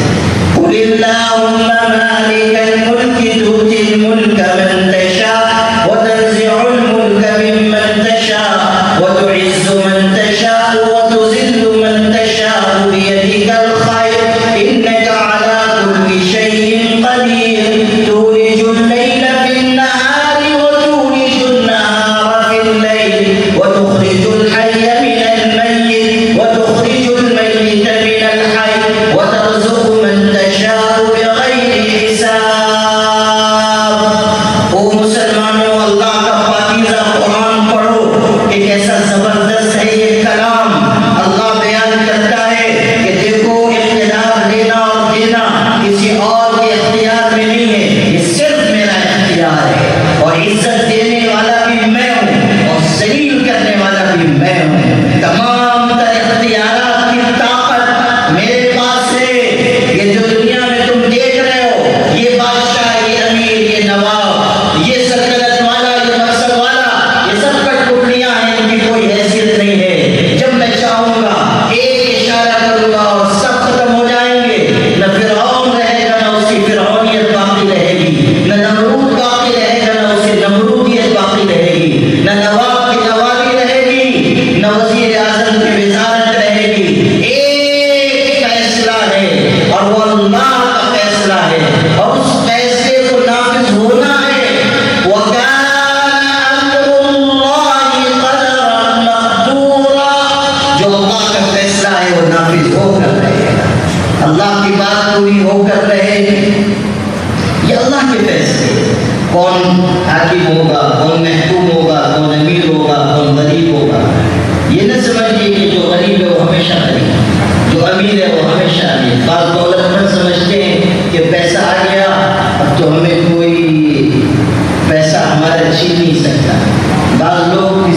قُلِ اللَّهُمَّ مَالِكَ الْمُلْكِ تُؤْتِي الْمُلْكَ مَن تَشَاءُ وَتَنزِعُ الْمُلْكَ مِمَّن تَشَاءُ وَتُعِزُّ مَن تَشَاءُ وَتُذِلُّ مَن تَشَاءُ بِيَدِكَ الْخَيْرُ إِنَّكَ عَلَى كُلِّ شَيْءٍ قَدِيرٌ. تُولِجُ اللَّيْلَ فِي النَّهَارِ وَتُولِجُ النَّهَارَ فِي اللَّيْلِ وَتُخْرِجُ الْحَيَّ مِنَ الْمَيِّتِ وَتُخْرِجُ الْمَيِّتَ مِنَ الْحَيِّ وَتَرْزُقُ مَن تَشَاءُ بِغَيْرِ حِسَابٍ.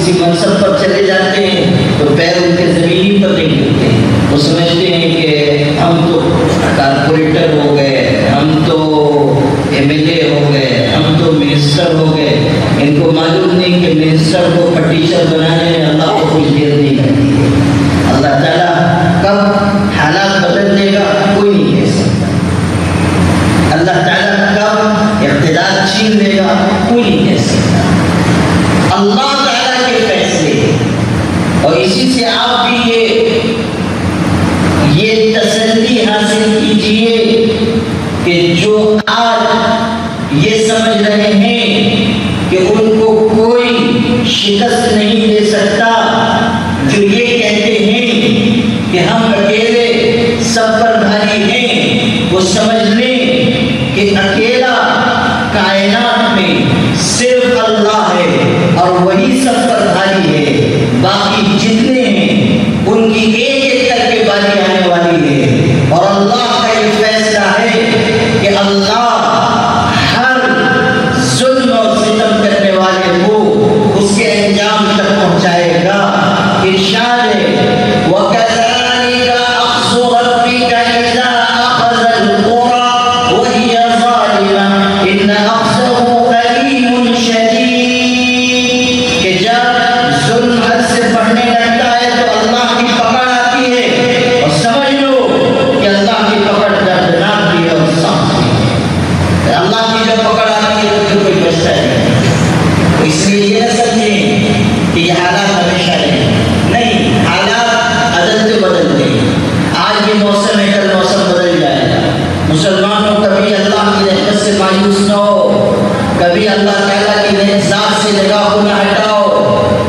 کسی منصب پر چلے جاتے ہیں تو پیر ان کے زمین پر نہیں گرتے، وہ سمجھتے ہیں کہ ہم تو کارپوریٹر ہو گئے، ہم تو ایم ایل اے ہو گئے، ہم تو منسٹر ہو گئے۔ ان کو معلوم نہیں کہ منسٹر کو پٹیشن بنانے میں اللہ کو کچھ دیر نہیں لگتی ہے۔ اللہ تعالیٰ کب حالات بدل دے گا کوئی نہیں کہہ سکتا، اللہ تعالیٰ کب اقتدار چھین لے گا کوئی نہیں کہہ سکتا، اللہ تعالیٰ کے فیصلے۔ اور اسی سے آپ بھی یہ تسلی حاصل کیجئے کہ جو آج یہ سمجھ رہے ہیں کہ ان کو کوئی شکست نہیں دے سکتا، جو یہ کہتے ہیں کہ ہم اکیلے سب پر بھاری ہیں، وہ سمجھ لیں کہ اکیلا کائنات میں صرف اللہ ہے اور وہی سب پر بھاری ہے، باقی جتنے ہیں ان کی ایک ایک کر کے باری آنے والی ہے۔ اور اللہ کا یہ فیصلہ ہے کہ اللہ ہر ظلم اور ستم کرنے والے کو اس کے انجام تک پہنچائے گا۔ ارشاد ہے وَكَذَلِكَ أَخْذُ رَبِّكَ إِذَا أَخَذَ الْقُرَىٰ وَهِيَ ظَالِمَةٌ إِنَّ أَخْذَهُ أَلِيمٌ شَدِيدٌ، کہ جب ظلم حد سے بڑھنے لگتا ہے تو اللہ کی پکڑ آتی ہے، اور سمجھ لو کہ اللہ کی پکڑ دردناک بھی ہے اور سخت بھی ہے۔ اللہ کی جب پکڑ آتی ہے تو کوئی بچتا نہیں، اس لیے یہ نہ سمجھیں کہ یہ حالات ہمیشہ نہیں، حالات عدلتے بدلتے ہیں۔ آج یہ موسم ہے، کل موسم بدل جائے گا۔ مسلمانوں کبھی اللہ کی رحمت سے مایوس نہ ہو، کبھی اللہ تعالیٰ کی ذات سے نگاہ کو نہ ہٹاؤ،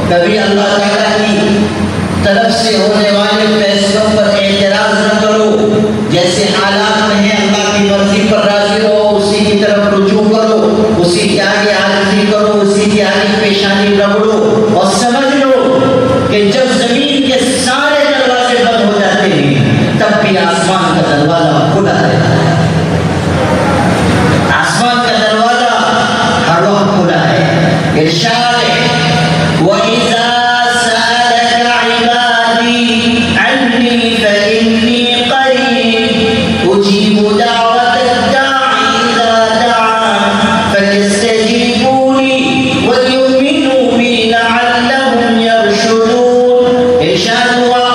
کبھی اللہ تعالیٰ کی طرف سے ہونے والے فیصلوں پر اعتراض نہ کرو۔ جیسے حالات میں ہیں اللہ کی مرضی پر راضی رہو، اسی کی طرف رجوع کرو، اسی کے آگے عاجزی کرو، اسی کی آگے پیشانی رگڑو، اور سمجھ لو کہ جب زمین کے سارے دروازے بند ہو جاتے ہیں تب بھی آسمان کا دروازہ کھلا رہتا ہے۔ آسمان کا دروازہ ہر وقت کھلا ہے۔ ارشاد ہے وَإِذَا سَأَلَكَ عِبَادِي عَنِّي فَإِنِّي قَرِيبٌ أُجِيبُ دَعْوَةَ الدَّاعِ إِذَا دَعَانِ فَلْيَسْتَجِيبُوا لِي وَلْيُؤْمِنُوا بِي لَعَلَّهُمْ يَرْشُدُونَ۔ ارشاد ہوا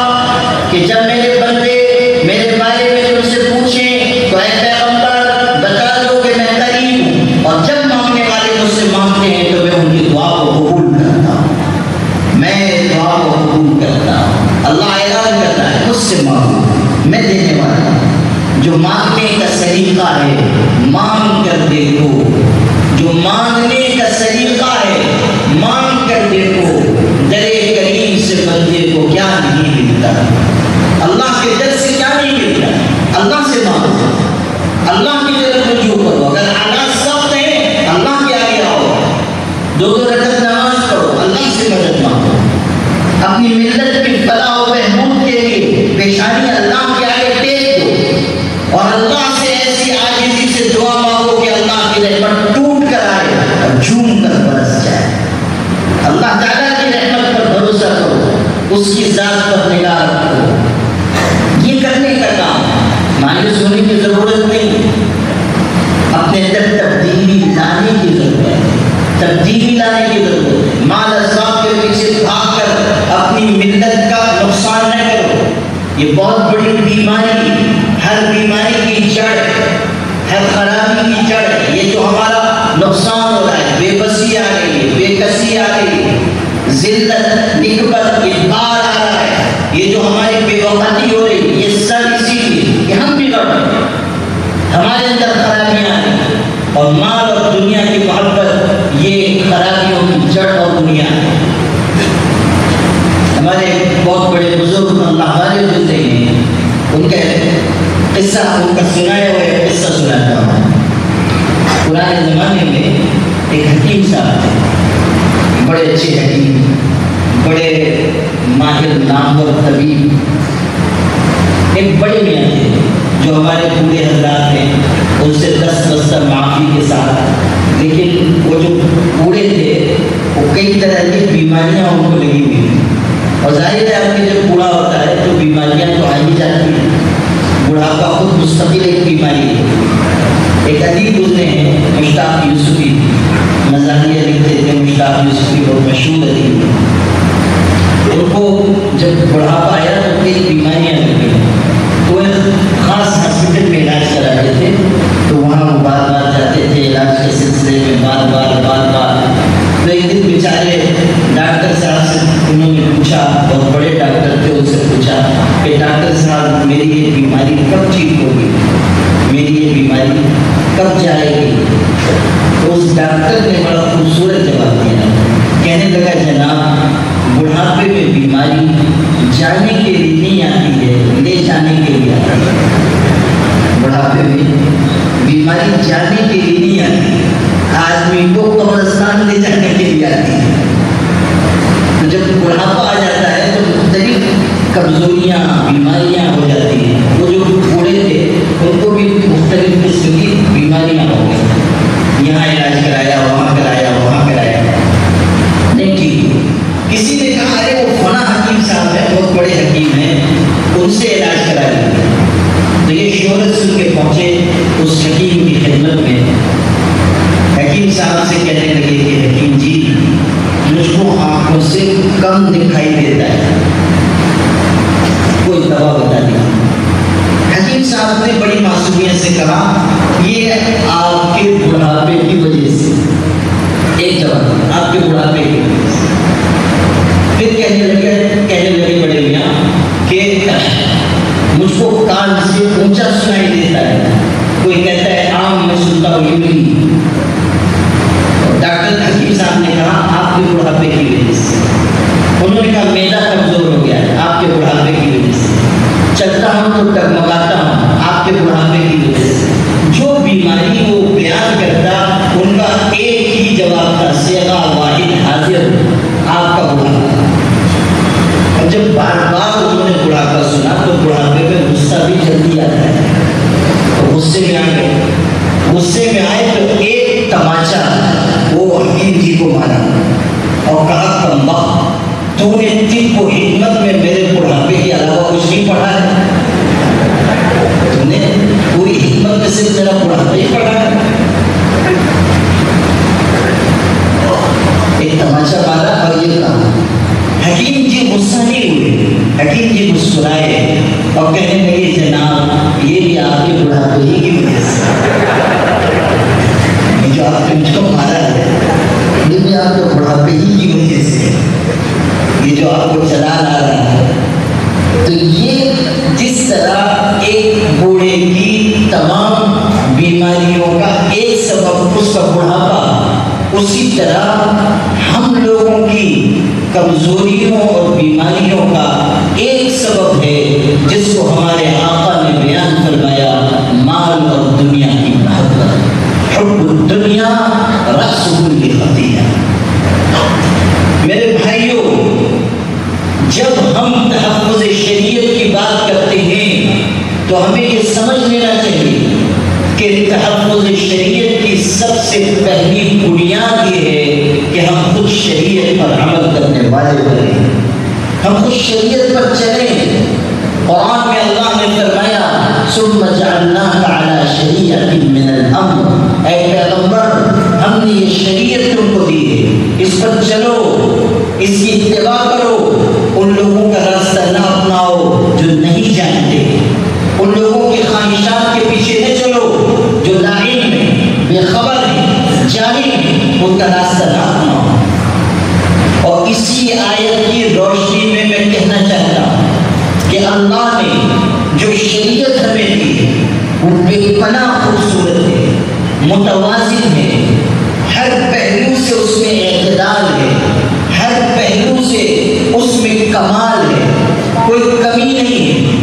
کہ جب میرے بندے میرے بارے میں تم سے پوچھیں تو اے پیغمبر بتا دو کہ میں قریب ہوں، اور جب مانگنے والے مجھ سے مانگتے ہیں تو میں ان کی دعا کو قبول کرتا ہوں، میں دعا کو قبول کرتا ہوں۔ اللہ اعلان کرتا ہے مجھ سے مانگو، میں دینے والا ہوں۔ جو مانگنے کا سلیقہ ہے مانگ کر دیکھو، جو مانگنے کا سلیقہ ہے مانگ کر دیکھو، در کریم سے بندے کو کیا نہیں ملتا، اللہ کے در سے کیا نہیں ملتا، اللہ سے مانگو، اللہ کی طرف رجوع کرو۔ اگر حالات سخت ہیں اللہ کے آگے آؤ، دو رکعت نماز پڑھو، اللہ سے مدد مانگو، اپنی ملت کی فلاح و بہبود کے لیے پیشانی اللہ کے آگے ٹیک دو، اور اللہ سے ایسی عاجزی سے دعا مانگو کہ اللہ کی رحمت ٹوٹ کر آئے اور جھوم کر برس جائے۔ اللہ تعالیٰ کی رحمت پر بھروسہ کرو، اس کی ذات پر نگاہ رکھو۔ یہ کرنے کا کام، مایوس ہونے کی ضرورت نہیں، اپنے اندر تبدیلی لانے کی ضرورت ہے، تبدیلی لانے کی ضرورت ہے۔ مال اسباب کے پیچھے بھاگ کر اپنی ملت کا نقصان نہ کرو، یہ بہت بڑی بیماری، ہر بیماری کی جڑ، ہر خرابی کی جڑ، یہ جو ہمارا نقصان ہو رہا ہے، بے بسی آ گئی ہے، بے کسی آ گئی ہے، ذلت، نکبت، ادبار آ رہا ہے، یہ جو ہماری بے وقتی ہو رہی ہے، یہ سب اسی لیے کہ ہم بگڑ رہے ہیں، ہمارے اندر خرابیاں ہیں، اور مال اور دنیا کی محبت یہ خرابیوں کی جڑ اور بنیاد ہے۔ ہمارے بہت بڑے بزرگ اللہ والے گزرے ہیں، ان کا قصہ، ان کا سنایا ہوا قصہ سناتا ہوں۔ پرانے زمانے میں ایک حکیم صاحب تھے، بڑے اچھے حکیم، بڑے ماہر نامور طبیب، ایک بڑے میاں تھے جو ہمارے بوڑھے حضرات ہیں ان سے 10 بستر معافی کے ساتھ، لیکن وہ جو بوڑھے تھے وہ کئی طرح کی بیماریاں ان کو لگی ہوئی ہیں، اور ظاہر ہے آپ کے جب بوڑھا ہوتا ہے تو بیماریاں تو آ ہی جاتی ہیں. بڑھاپا خود مستقل ایک بیماری ہے. ایک ادیب گزرے ہیں مشتاق یوسفی، مزاحیہ لکھتے تھے. مشتاق یوسفی بہت مشہور ادیب ہیں. ان کو جب بڑھاپا آیا تو کئی بیماریاں لگ گئی، تو ایک خاص ہاسپٹل میں علاج کراتے تھے. تو وہاں وہ بار بار جاتے تھے علاج کے سلسلے میں، بار بار. تو ایک دن بیچارے ڈاکٹر صاحب سے انہوں نے پوچھا، بہت بڑے ڈاکٹر تھے، ان سے پوچھا کہ ڈاکٹر صاحب میری یہ بیماری کب ٹھیک ہوگی، میری یہ بیماری کب جائے گی؟ تو اس ڈاکٹر نے بڑا خوبصورت جواب دیا. کہنے لگا جناب، بڑھاپے میں بیماری جانے کے لیے نہیں آتی ہے، لے جانے کے لیے آتی ہے. بڑھاپے میں بیماری جانے کے لیے نہیں آتی ہے، آدمی کو قبرستان لے جانے کے لیے آتی ہے. تو جب بڑھاپا آ جاتا ہے تو مختلف کمزوریاں، بیماریاں ہو جاتی ہیں. وہ جو بوڑھے تھے ان کو بھی مختلف قسم کی بیماریاں ہو گئی. یہاں علاج کرایا، وہاں کرایا، وہاں کرایا، نہیں ٹھیک. کسی نے کہا ارے وہ فلاں حکیم صاحب ہیں، بہت بڑے حکیم ہیں، ان سے علاج کرا لیا. تو یہ شہرت سن کے پہنچے اس حکیم کی خدمت میں. حکیم صاحب سے کہنے لگے کہ حکیم جی، مجھ کو آنکھوں سے کم دکھائی دیتا ہے، کوئی دوا بتا دیا. حکیم صاحب نے بڑی معصومیت سے کہا یہ آپ کے بڑھاپے کی وجہ سے، ایک جواب آپ کے بڑھاپے کی وجہ سے. پھر کہنے لگے بڑے میاں کہ مجھ کو کان سے اونچا سنائی دیتا ہے، کوئی کہتا ہے عام میں سنتا ہوں یوں. ڈاکٹر حکیم صاحب نے کہا آپ کے بڑھاپے کی وجہ سے. انہوں نے کہا میدا کمزور ہو گیا ہے آپ کے بڑھاپے کی وجہ سے. چلتا ہوں تو ٹگمگاتا ہوں آپ کے بڑھاپے کی وجہ سے. جو بیماری وہ بیان کرتا ان کا ایک ہی جواب تھا، صیغہ واحد حاضر، آپ کا بڑھاپا. اور جب بار بار انہوں نے بڑھاپا سنا تو بڑھاپے میں غصہ بھی جلدی آتا ہے. غصے میں آ گئے، غصے میں آئے تو ایک تماچا وہ حکیم جی کو مارا اور کہا کمبخت، تو نے طب و حکمت میں میرے بڑھاپے کے علاوہ کچھ نہیں پڑھا ہے؟ تم نے پوری حکمت میں صرف میرا بڑھاپے ہی پڑھا ہے؟ ایک تماچا مارا اور یہ کہا. حکیم جی غصہ نہیں ہوئے، حکیم جی مسکرائے اور کہنے لگے جناب یہ بھی آپ کے بڑھاپے ہی کی وجہ سے، جو آپ نے مجھ کو مارا ہے یہ بھی آپ کے بڑھاپے ہی کی وجہ سے، یہ جو آپ کو چلا لا رہا ہے. تو یہ جس طرح ایک بوڑھے کی تمام بیماریوں کا ایک سبب اس کا بڑھاپا، اسی طرح ہم لوگوں کی کمزوریوں اور بیماریوں کا ایک سبب ہے جس کو ہمارے آقا نے بیان فرمایا، مال اور دنیا کی محبت. حب الدنیا رأس كل خطیئہ. میرے بھائیوں، جب ہم تحفظ شریعت کی بات کرتے ہیں تو ہمیں یہ سمجھ لینا چاہیے کہ تحفظ شریعت کی سب سے پہلی بنیاد یہ ہے کہ ہم خود شریعت پر عمل کرنے والے بنیں، ہم خود شریعت پر چلیں. قرآن میں اللہ نے فرمایا ثم جعلناک علی شریعۃ من الامر، اے پیغمبر ہم نے یہ شریعت تم کو دی ہے، اس پر چلو، اس کی اتباع کرو. ان لوگوں کا راستہ نہ اپناؤ جو نہیں جانتے، ان لوگوں کی خواہشات کے پیچھے نہ چلو جو لا علم ہیں، بے خبر ہیں، جاہل ہیں، ان کا راستہ نہ اپناؤ. اور اسی آیت کی روشنی میں کہنا چاہتا ہوں کہ اللہ نے جو شریعت ہمیں دی ہے وہ بے پناہ خوبصورت ہے، متوازن ہے، ہر پہلو سے اس میں اعتدال ہے، ہر پہلو سے اس میں کمال ہے، کوئی کمی نہیں ہے،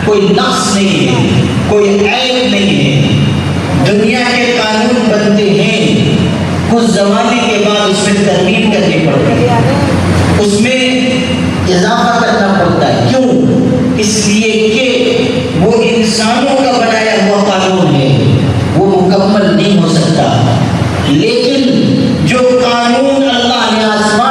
کوئی نقص نہیں ہے، کوئی عیب نہیں ہے. دنیا کے قانون بنتے ہیں، کچھ زمانے کے بعد اس میں ترمیم کرنی پڑتی ہے، اس میں اضافہ کرنا پڑتا ہے. کیوں؟ اس لیے کہ وہ انسانوں کا بنایا ہوا قانون ہے، وہ مکمل نہیں ہو سکتا. لیکن جو قانون اللہ نے آسمان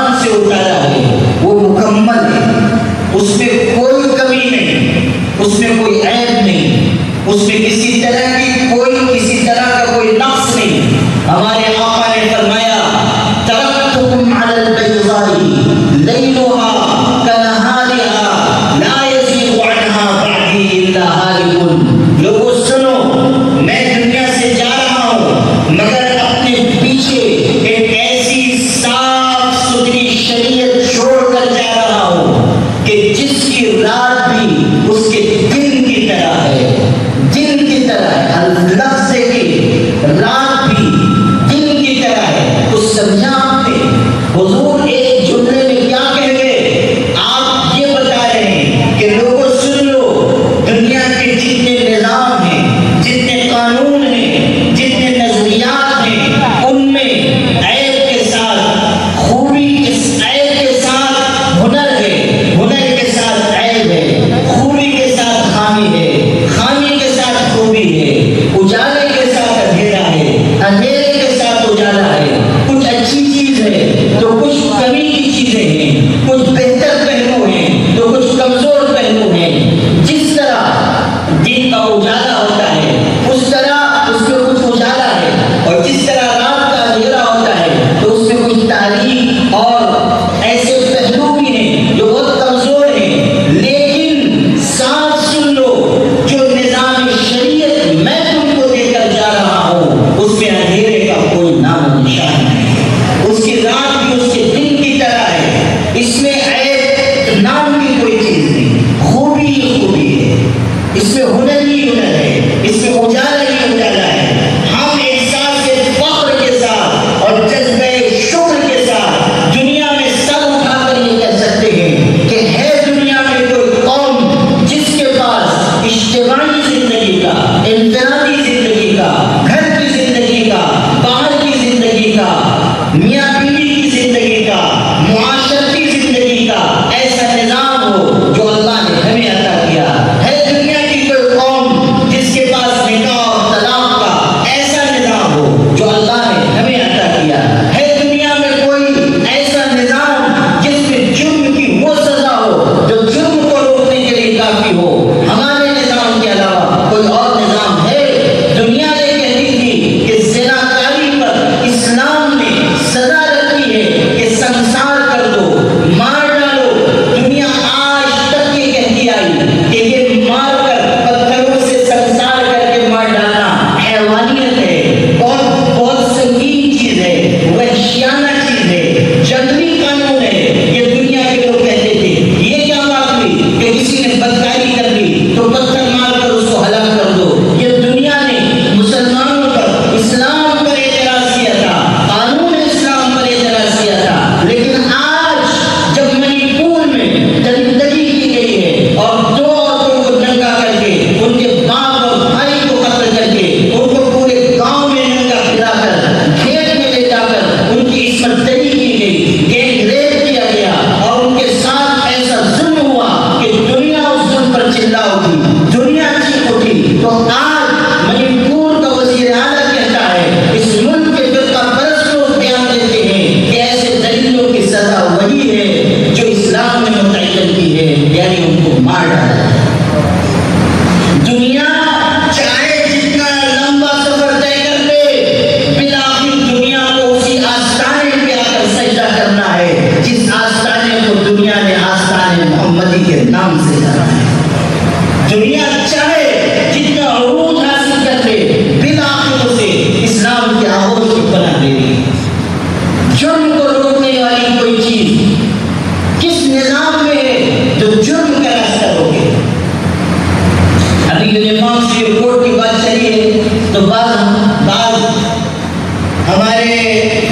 مار ڈالا جائے. دنیا چاہے جتنا لمبا سفر طے کر لے، بالآخر دنیا کو اسی آستانے پہ آ کر سجدہ کرنا ہے جس آستانے کو دنیا نے آستانے محمدی کے نام سے جانا ہے. دنیا چاہے جتنا عروج حاصل کر لے، بالآخر اسے اسلام کے آغوش کو بنا دے گی. جرم کو روکنے والی کوئی چیز کس نظام میں ہے جو جرم کا راستہ روکے؟ ابھی یونیفارم سے رپورٹ کی بات چلی ہے تو بعض ہمارے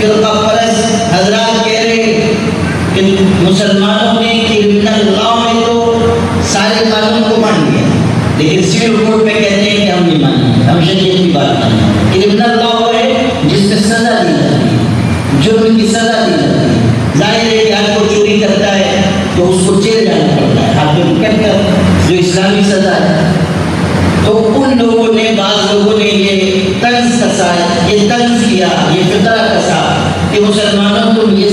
فرقہ پرست حضرات کہہ رہے کہ مسلمانوں نے کرمنل لاء میں تو سارے قانون کو مان لیا، لیکن سول کوڈ میں کہتے ہیں کہ ہم نہیں مانیں، ہم شریعت کی بات مانیں. کرمنل لاء وہ ہے جس میں سزا دی جاتی ہے، جرم کی سزا دی جاتی ہے. ظاہر ہے کہ ہر کوئی چوری کرتا ہے تو اس کو جیل جانا پڑتا ہے، ہاتھ میں پکڑ کر، جو اسلامی سزا ہے. تو ان لوگوں نے، بعض لوگوں نے یہ طنز کسا، یہ طنز کیا، یہ فطرہ کسا کہ مسلمانوں تم یہ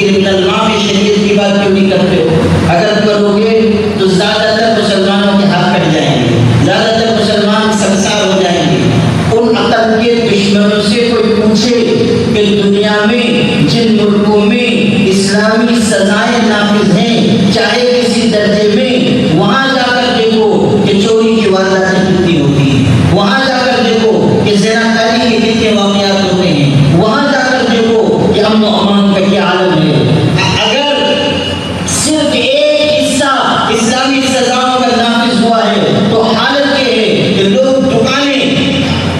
کرمنل لاء میں شریعت کی بات کیوں نہیں کرتے ہو؟ اگر کرو گے تو زیادہ تر مسلمانوں کے ہاتھ کٹ جائیں گے، زیادہ تر مسلمان سنسار ہو جائیں گے. ان عقل کے دشمنوں سے کوئی پوچھے کہ دنیا میں جن ملکوں میں اسلامی سزائیں نافذ ہیں چاہے کسی درجے میں، وہاں جا کر دیکھو کہ چوری کی وارداتیں کتنی ہوتی ہیں، وہاں جا کر دیکھو کہ زناکاری کے کتنے واقعات ہوتے ہیں، وہاں جا کر دیکھو کہ امن و امان کا کیا عالم ہے. اگر صرف ایک حصہ اسلامی سزاؤں کا نافذ ہوا ہے تو حالت یہ ہے کہ لوگ دکانیں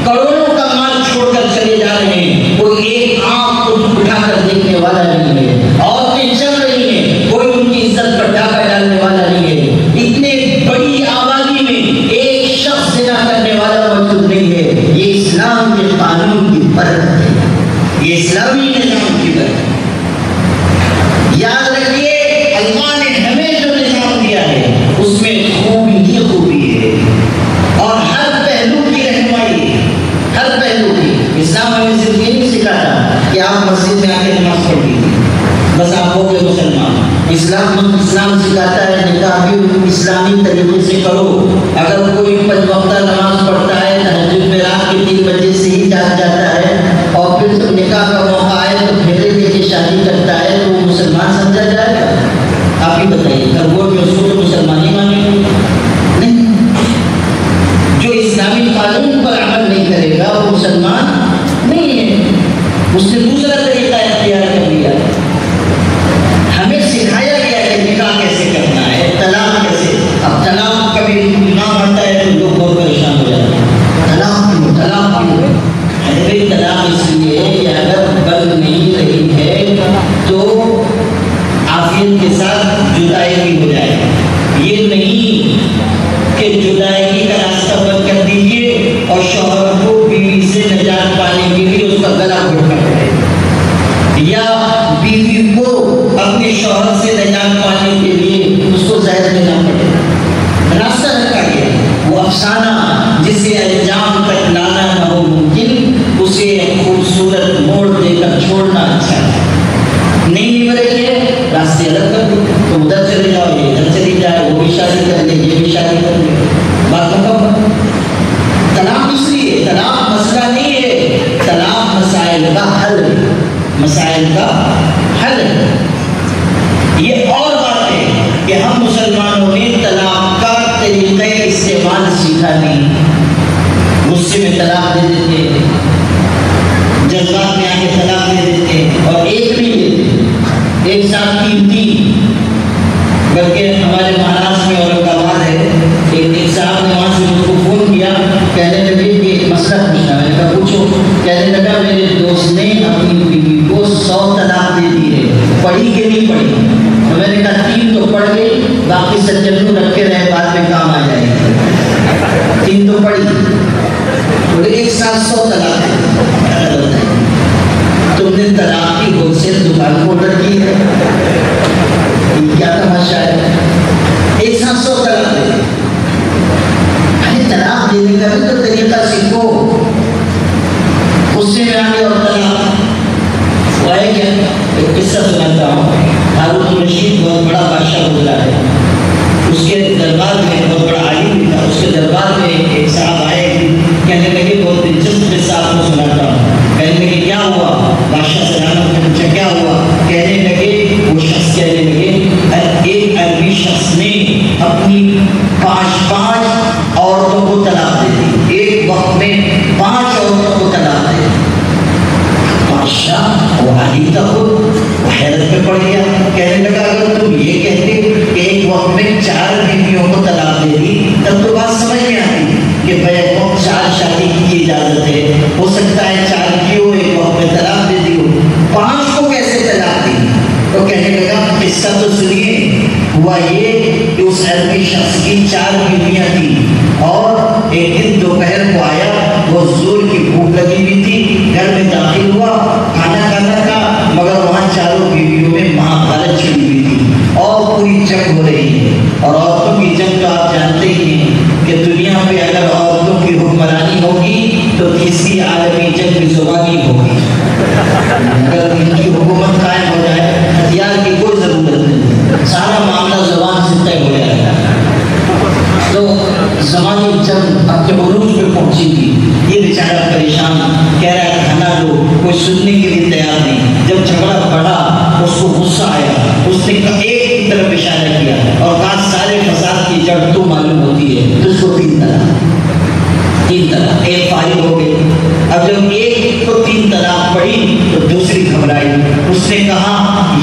کروڑوں کا مال چھوڑ کر چلے جا رہے ہیں، کوئی ایک آنکھ اٹھا کر دیکھنے والا نہیں ہے. عورتیں چل رہی ہیں، کوئی ان کی عزت پر ڈاکہ ڈالنے والا نہیں ہے. اتنے بڑی آبادی میں ایک شخص زنا کرنے والا موجود نہیں ہے. یہ اسلام کے قانون کی برکت ہے، یہ اسلامی نظام کی برکت ہے. یاد رکھیے اللہ نے ہمیں جو نظام دیا ہے اس میں خوبی ہی خوبی ہے اور ہر پہلو کی رہنمائی ہے، ہر پہلو کی. اسلام ہمیں صرف یہ نہیں سکھاتا کہ آپ مسجد میں آ کے نماز پڑھ لیجیے بس آپ ہو گئے مسلمان. اسلام سکھاتا ہے نکاح بھی اسلامی طریقے سے کرو. اگر کوئی 5 وقتہ نماز پڑھتا ہے، تہجد میں رات کے 3 بجے سے ہی جاگ جاتا ہے اور پھر جب نکاح کا موقع آئے تو پھیرے دے کے شادی کرتا ہے تو وہ مسلمان سمجھا جائے گا؟ آپ ہی بتائیے. خرگوش میں اس کو تو مسلمان ہی مانیں گے نہیں. جو اسلامی قانون پر عمل نہیں کرے گا وہ مسلمان نہیں ہے، اس نے دوسرا طریقہ اختیار کر لیا. ہمیں سکھایا گیا کہ نکاح کیسے کرنا ہے، طلاق کیسے. اب طلاق کبھی نام آتا ہے تو لوگ بہت پریشان ہو جاتے ہیں. طلاق اس لیے کہ اگر بن نہیں رہی ہے تو عافیت کے ساتھ جدائی بھی ہو جائے. یہ نہیں کہ جدائی کا راستہ بند کر دیجیے اور شوہر کو بیوی سے نجات پانے کے لیے اس کا گلا گھونٹنا پڑے، یا بیوی کو اپنے شوہر سے نجات پانے کے لیے اس کو زہر دینا پڑے. راستہ رکھا گیا وہ افسانہ جسے انجام تک لانا نہ ہو ممکن، اسے خوبصورت موڑ دے کر چھوڑنا اچھا ہے. نہیں نبھے گے راستے الگ کر دو، تو ادھر چلے جاؤ، یہ ادھر چلی جائے، وہ بھی شادی کر لے، یہ بھی شادی کر لے. بات مکمل. طلاق اس لیے، طلاق مسئلہ نہیں ہے، طلاق مسائل کا حل ہے، مسائل کا حل ہے. یہ اور بات ہے کہ ہم مسلمانوں نے طلاق کا طریقہ استعمال سیکھا نہیں. غصے میں طلاق دے دیتے، جذبات میں آ کے طلاق دے دیتے، اور ایک نہیں دیتے، ایک ساتھ 3 بلکہ ہمارے مہاراشٹر میں اورنگ آباد ہے، ایک صاحب نے وہاں سے مجھ کو فون کیا، کہنے لگے کہ مسئلہ پوچھنا. میں نے کہا پوچھو. کہنے لگا میرے دوست نے اپنی بیوی کو 100 طلاق دے دی ہے، پڑھی کہ نہیں پڑھی؟ تو میں نے کہا 3 تو پڑھ گئی، باقی سجن کو رکھ کے رہے، بعد میں کام آ جائے گی. 3 تو پڑھی، بولے ایک ساتھ 100 طلاق دے. تم نے طلاق کی ہول سیل دکان کو آڈر کی ہے، کیا تماشا ہے؟ ایک ساتھ 100 طلاق دے. ارے طلاق دینے کا بھی تو طریقہ سیکھو. غصے میں آنے اور طلاق وہ ہے کیا؟ ایک قصہ سناتا ہوں. ہارون الرشید بہت بڑا بادشاہ گزرا ہے. اس کے دربار میں ایک صاحب آئے، کہنے لگے بہت دلچسپ قصہ آپ کو سناتا ہوں۔ کہنے لگے کیا ہوا؟ بادشاہ سلامت نے پوچھا کیا ہوا؟ کہنے لگے وہ شخص کہنے لگے ایک عربی شخص نے اپنی 5 عورتوں کو طلاق دے دی، ایک وقت میں 5 عورتوں کو طلاق دے دی۔ بادشاہ وہ علی تھا، وہ حیرت میں پڑ گیا، کہنے لگا اگر تم یہ کہتے کہ ایک وقت میں 4 بیویوں کو طلاق دے دی تب تو بات سمجھ میں آتی کہ بیک وقت 4 شادی کی اجازت ہے، ہو سکتا ہے 4 کی ہو ایک وقت میں طلاق دے دی ہو، 5 کو کیسے طلاق دی؟ تو کہنے لگا قصہ تو سنیے، ہوا یہ کہ اس عربی شخص کی 4 بیویاں تھیں اور ایک دن دوپہر کو آیا، وہ زور کی بھوک لگی ہوئی تھی، گھر میں داخل ہوا، کھانا کھانا تھا، مگر وہاں 4 بیویوں میں مہابھارت چھڑی ہوئی تھی اور پوری جنگ ہو رہی ہے۔ اور عورتوں کی جنگ تو آپ جانتے ہی ہیں کہ دنیا پہ اگر عورتوں کی حکمرانی ہوگی تو تیسری عالمی جنگ بھی زبانی ہوگی۔ اگر ان کی حکومت قائم ہو جائے ہتھیار کی کوئی ضرورت نہیں، سارا معاملہ زبان سے طے ہو جائے گا۔ تو زمانی جنگ اپنے عروج پہ پہنچی تھی، یہ بیچارہ پریشان کہہ رہا ہے کھانا لو، کوئی سننے کے لیے تیار نہیں۔ جب جھگڑا بڑھا اس کو غصہ آیا، اس نے ایک کی طرف اشارہ کیا اور کہا سارے فساد کی جڑ تو معلوم ہوتی ہے، تو اس کو 3 طلاق، ایک فارغ ہو گئی۔ اب جب ایک کو 3 طلاق پڑی تو دوسری گھبرائی، اس نے کہا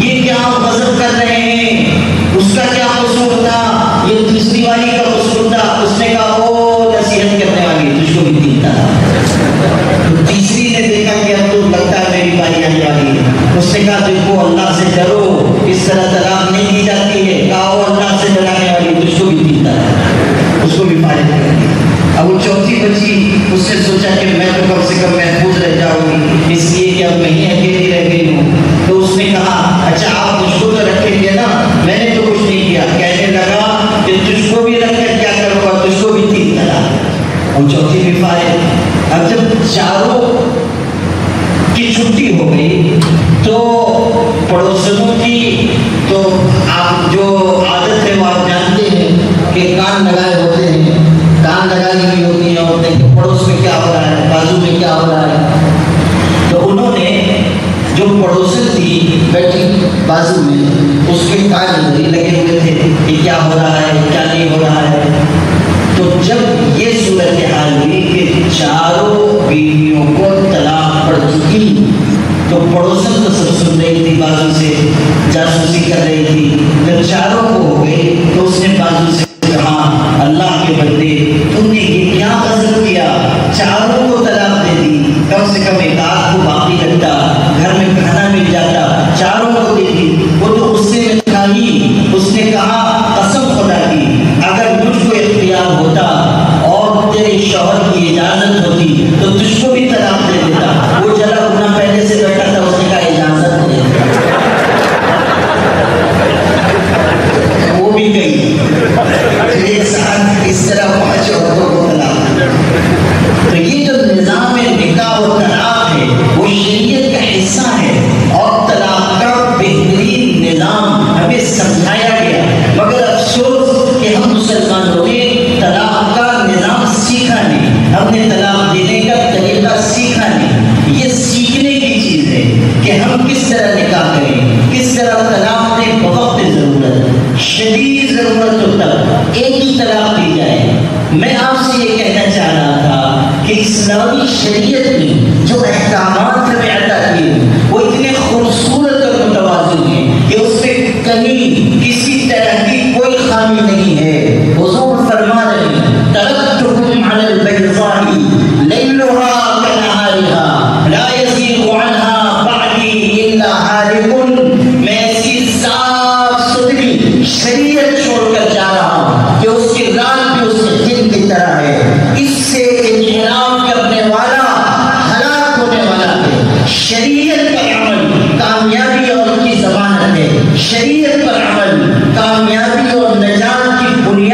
یہ کیا غضب کر رہے ہیں، اس کا کیا قصور تھا، یہ تیسری والی کا قصور تھا۔ اس نے کہا او نصیحت کرنے والی تجھ کو بھی 3 طلاق۔ تو تیسری نے دیکھا کہ اب تو لگتا ہے میری باری آنے والی ہے، اس نے کہا دیکھو اللہ سے ڈرو، اس طرح طلاق نہیں دی جاتی ہے، کہا او اللہ سے ڈرانے والی تجھ کو بھی 3 طلاق، اس کو بھی فارغ کر دیا۔ اب وہ چوتھی بچی، اس نے سوچا کہ میں تو کم سے کم محفوظ رہ جاؤں گی، اس لیے کہ اب میں ہی اکیلی رہ گئی ہوں۔ تو اس نے کہا اچھا آپ مجھ کو تو رکھیں گے نا، میں نے تو کچھ نہیں کیا۔ کہنے لگا کہ تجھ کو بھی رکھ کر کیا کروں گا، تجھ کو بھی 3 طلاق، اور چوتھی بھی فارغ۔ اب جب 4 کی چھٹی ہو گئی تو پڑوسنوں کی تو آپ جو عادت ہے وہ آپ جانتے ہیں کہ کان لگائے ہوتے ہیں، کان لگائی ہوئی ہوتی ہیں عورتیں کہ پڑوس میں کیا ہو رہا ہے، بازو میں کیا ہو رہا ہے۔ تو انہوں نے جو پڑوسن تھی بیٹھی بازو میں، اس کے کان لگے ہوئے تھے کہ کیا ہو رہا ہے کیا نہیں ہو رہا ہے۔ تو جب یہ صورتحال ہوئی کہ 4 بیویوں کو طلاق پڑ چکی تو پڑوسن تو سب سن رہی تھی، بازو سے جاسوسی کر رہی تھی۔ جب 4 کو ہو گئی تو اس نے بازو سے کہا اللہ کے بندے تم نے یہ کیا غضب کیا، 4 کو طلاق دے دی، کم سے کم 1 آدھ کو باقی رکھتا، گھر میں کھانا مل جاتا، 4 کو دے دی۔ وہ تو غصے میں تھا ہی، اس نے کہا قسم خدا کی اگر مجھ کو اختیار ہوتا اور تیرے شوہر کی اجازت ہوتی تو تجھ کو بھی طلاق دے دیتا۔ وہ جلا گنا پہلے سے بیٹھا تھا، اس نے کہا اجازت دے دے، وہ بھی گئی۔ ایک ساتھ اس طرح 5 عورتوں کو طلاق۔ تو یہ جو نظام نکاح و طلاق ہے وہ شریعت کا حصہ ہے، اور طلاق کا بہترین نظام ہمیں سمجھایا گیا، مگر افسوس کہ ہم مسلمانوں نے طلاق کا نظام سیکھا نہیں، ہم نے طلاق دینے کا طریقہ سیکھا نہیں۔ یہ سیکھنے کی چیز ہے کہ ہم کس طرح نکاح کریں، کس طرح طلاق دیں بوقت ضرورت، شدید ضرورت ہو تب ایک ہی طلاق دی جائے۔ میں آپ سے یہ کہنا چاہ رہا تھا کہ اسلامی شریعت میں جو احکامات ہمیں عطا کیے وہ اتنے خوبصورت اور متوازن ہیں کہ اس میں کہیں کسی طرح کی کوئی خامی نہیں ہے۔ حضور فرما رہے ہیں ترکتکم علی البیضاء لیلها کنہارها لا یزیغ عنها بعدی الا ہالک۔ میں ایسی صاف ستھری شریعت چھوڑ کر جا رہا ہوں کہ اس کی رات بھی اس کے دن کی طرح ہے، اس سے انحراف کرنے والا ہلاک ہونے والا ہے۔ شریعت پر عمل کامیابی اور کی ضمانت ہے، شریعت پر عمل کامیابی اور نجات کی بنیاد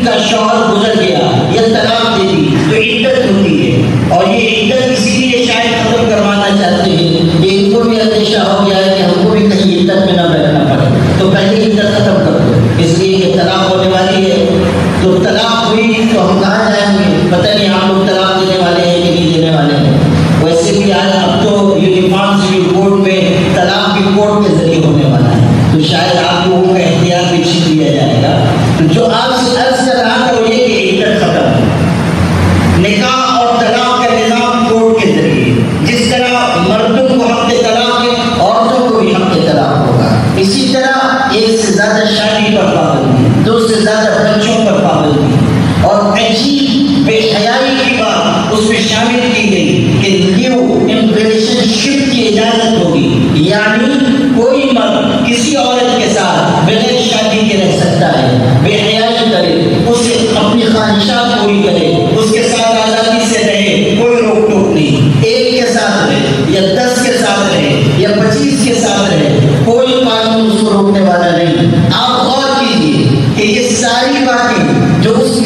کا شوہر گزر گیا یا طلاق دے دی تو عدت ہوتی ہے، اور یہ عدت اسی لیے شاید ختم کروانا چاہتے ہیں کہ ان کو بھی اندیشہ ہو گیا ہے کہ ہم کو بھی کہیں عدت میں نہ بیٹھنا پڑے، تو پہلے عدت ختم کر دو، اس لیے کہ طلاق ہونے والی ہے۔ تو طلاق ہوئی تو ہم کہاں جائیں گے؟ پتہ نہیں آپ لوگ طلاق دینے والے ہیں کہ نہیں دینے والے ہیں۔ ویسے بھی آج اب تو یونیفارم سول کوڈ میں طلاق بھی کورٹ کے ذریعے ہونے والا ہے، تو شاید آپ لوگوں کا اختیار بھی چھین لیا جائے گا۔ تو جو آپ سے عرض کر رہا تھا وہ یہ کہ عدت ختم، نکاح اور طلاق کا نظام کورٹ کے ذریعے، جس طرح مردوں کو حق طلاق ہے عورتوں کو بھی حق طلاق ہوگا، اسی طرح ایک سے زیادہ شادی پر پابندی، دو سے زیادہ بچوں پر پابندی، اور عجیب بے حیائی کی بات اس میں شامل کی گئی کہ نیو ریلیشن شپ کی اجازت ہوگی، یعنی کوئی مرد کسی عورت کے ساتھ بغیر شادی کے رہ سکتا ہے، بے حیائی کرے، اسے اپنی خواہشات پوری کرے، اس کے ساتھ آزادی سے رہے، کوئی روک ٹوک نہیں، ایک کے ساتھ رہے یا 10 کے ساتھ رہے یا 25 کے ساتھ رہے، کوئی قانون اس کو روکنے والا نہیں۔ آپ غور کیجیے کہ یہ ساری باتیں جو اس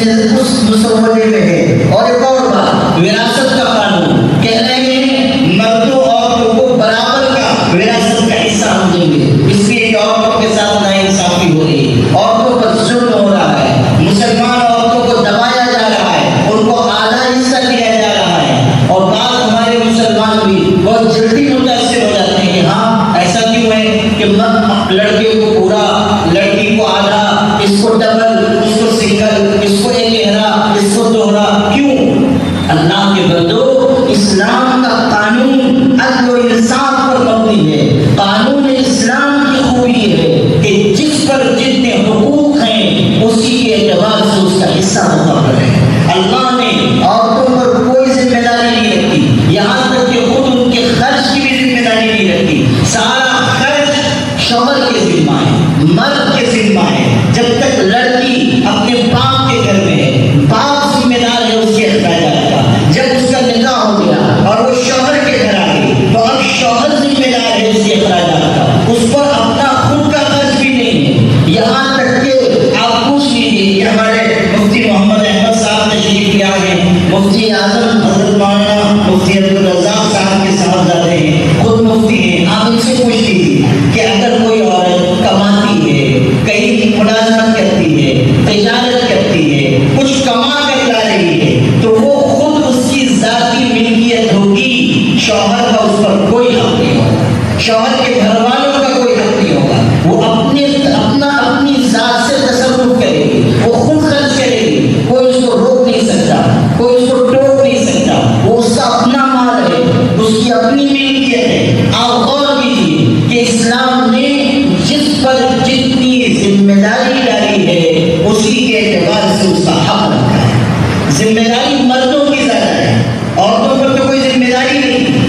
مسودے میں ہے، اور ایک اور بات وراثت کا قانون کہہ رہے ہیں مردوں عورتوں کو برابر کا وراثت کا حصہ ہم دیں گے، اس لیے کہ عورتوں کے ساتھ ناانصافی ہو رہی ہے، عورتوں پر ظلم ہو رہا ہے، مسلمان عورتوں کو دبایا جا رہا ہے، ان کو اعلیٰ حصہ دیا جا رہا ہے، اور بعض ہمارے مسلمان بھی بہت جلدی متاثر ہو جاتے ہیں کہ ہاں ایسا کیوں ہے کہ لڑکے کو پورا، لڑکی کو آدھا، اس کو ڈبل، اس کو سنگل، اس کو ایک گہرا، اس کو دوہرا، کیوں؟ اللہ کے بندو، اسلام کا قانون عدل و انصاف پر مبنی ہے۔ قانون اسلام کی خوبی ہے کہ جس پر جتنے حقوق ہیں اسی کے اعتبار سے اس کا حصہ مقرر ہے۔ اللہ نے عورتوں پر کوئی ذمہ داری نہیں رکھی، یہاں تک کہ خود ان کے خرچ کی بھی ذمہ داری نہیں رکھی، سارا خرچ شوہر کے ذمہ ہے، مرد کے ذمہ ہے۔ جب تک لڑکی اپنے باپ کے گھر میں ہے، باپ ذمہ دار ہے اس کے اخراجات کا۔ جب اس کا نکاح ہو گیا اور وہ شوہر کے گھر آ گئی تو اب شوہر ذمہ دار ہے اس کے اخراجات کا، اس پر اپنا خود کا خرچ بھی نہیں ہے۔ یہاں تک کہ آپ پوچھ لیجیے کہ ہمارے مفتی محمد احمد صاحب تشریف لے آئے ہیں، مفتی اعظم حضرت مولانا مفتی عبدالرزاق صاحب کے صاحبزادے ہیں، خود مفتی ہیں، آپ ان سے پوچھ لیجیے کہ اگر کوئی عورت کماتی ہے، کہیں ملازمت کرتی ہے، تجارت کرتی ہے، کچھ کما کر لا رہی ہے، تو وہ خود اس کی ذاتی ملکیت ہوگی، شوہر کا اس پر کوئی حق نہیں ہوگا، شوہر کے گھر والوں کا کوئی حق نہیں ہوگا، وہ اپنی ذات سے تصرف کرے گی، وہ خود خرچ کرے گی، کوئی اس کو روک نہیں سکتا، کوئی اس کو ٹوک نہیں سکتا، وہ اس کا اپنا مال ہے، اس کی اپنی ملکیت ہے۔ آپ غور کیجیے کہ اسلام نے جس پر جتنی ذمہ داری ڈالی ہے اسی کے اعتبار سے اس کا حق رکھا ہے۔ ذمہ داری مردوں کی زیادہ ہے، عورتوں پر تو کوئی ذمہ داری نہیں۔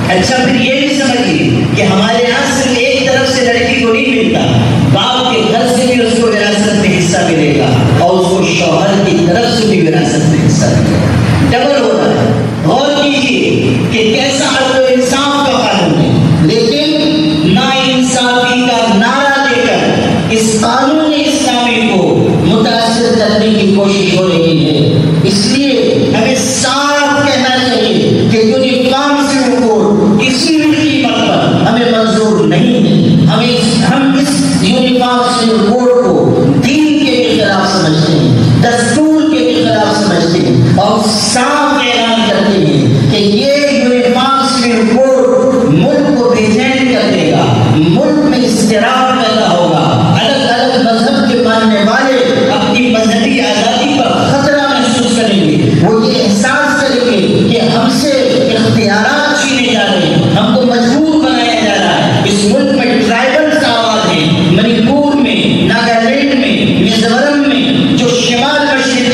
اچھا، پھر یہ بھی سمجھیے کہ ہمارے یہاں صرف ایک طرف سے لڑکی کو نہیں ملتا، باپ کے گھر سے بھی اس کو وراثت میں حصہ ملے گا، اور اس کو شوہر کی طرف سے بھی وراثت میں حصہ ملے گا، ڈبل ہو رہا ہے۔ غور کیجیے کہ کیسا عدل و انصاف کا قانون ہے، لیکن ناانصافی کا نعرہ دے کر اس قانون اسلامی کو متاثر کرنے کی کوشش ہو رہی ہے۔ اس لیے ہمیں صاف کہنا چاہیے کہ یونیفارم سول کوڈ کسی بھی قیمت پر ہمیں منظور نہیں ہے۔ ہم اس یونیفارم سول کوڈ کو دین کے بھی خلاف سمجھتے ہیں، دستور کے بھی خلاف سمجھتے ہیں، اور صاف اعلان کرتے ہیں کہ یہ یونیفارم سول کوڈ ملک کو بے چین کر دے گا، ملک میں اضطراب پیدا ہوگا، الگ الگ مذہب کے ماننے والے اپنی مذہبی آزادی پر خطرہ محسوس کریں گے، وہ یہ احساس کریں گے کہ ہم سے اختیارات چھینے جا رہے ہیں، ہم کو مجبور بنایا جا رہا ہے۔ اس ملک میں ٹرائبلز کا آواز ہے، منی پور میں، ناگالینڈ میں، میزورم میں، جو شمال مشرق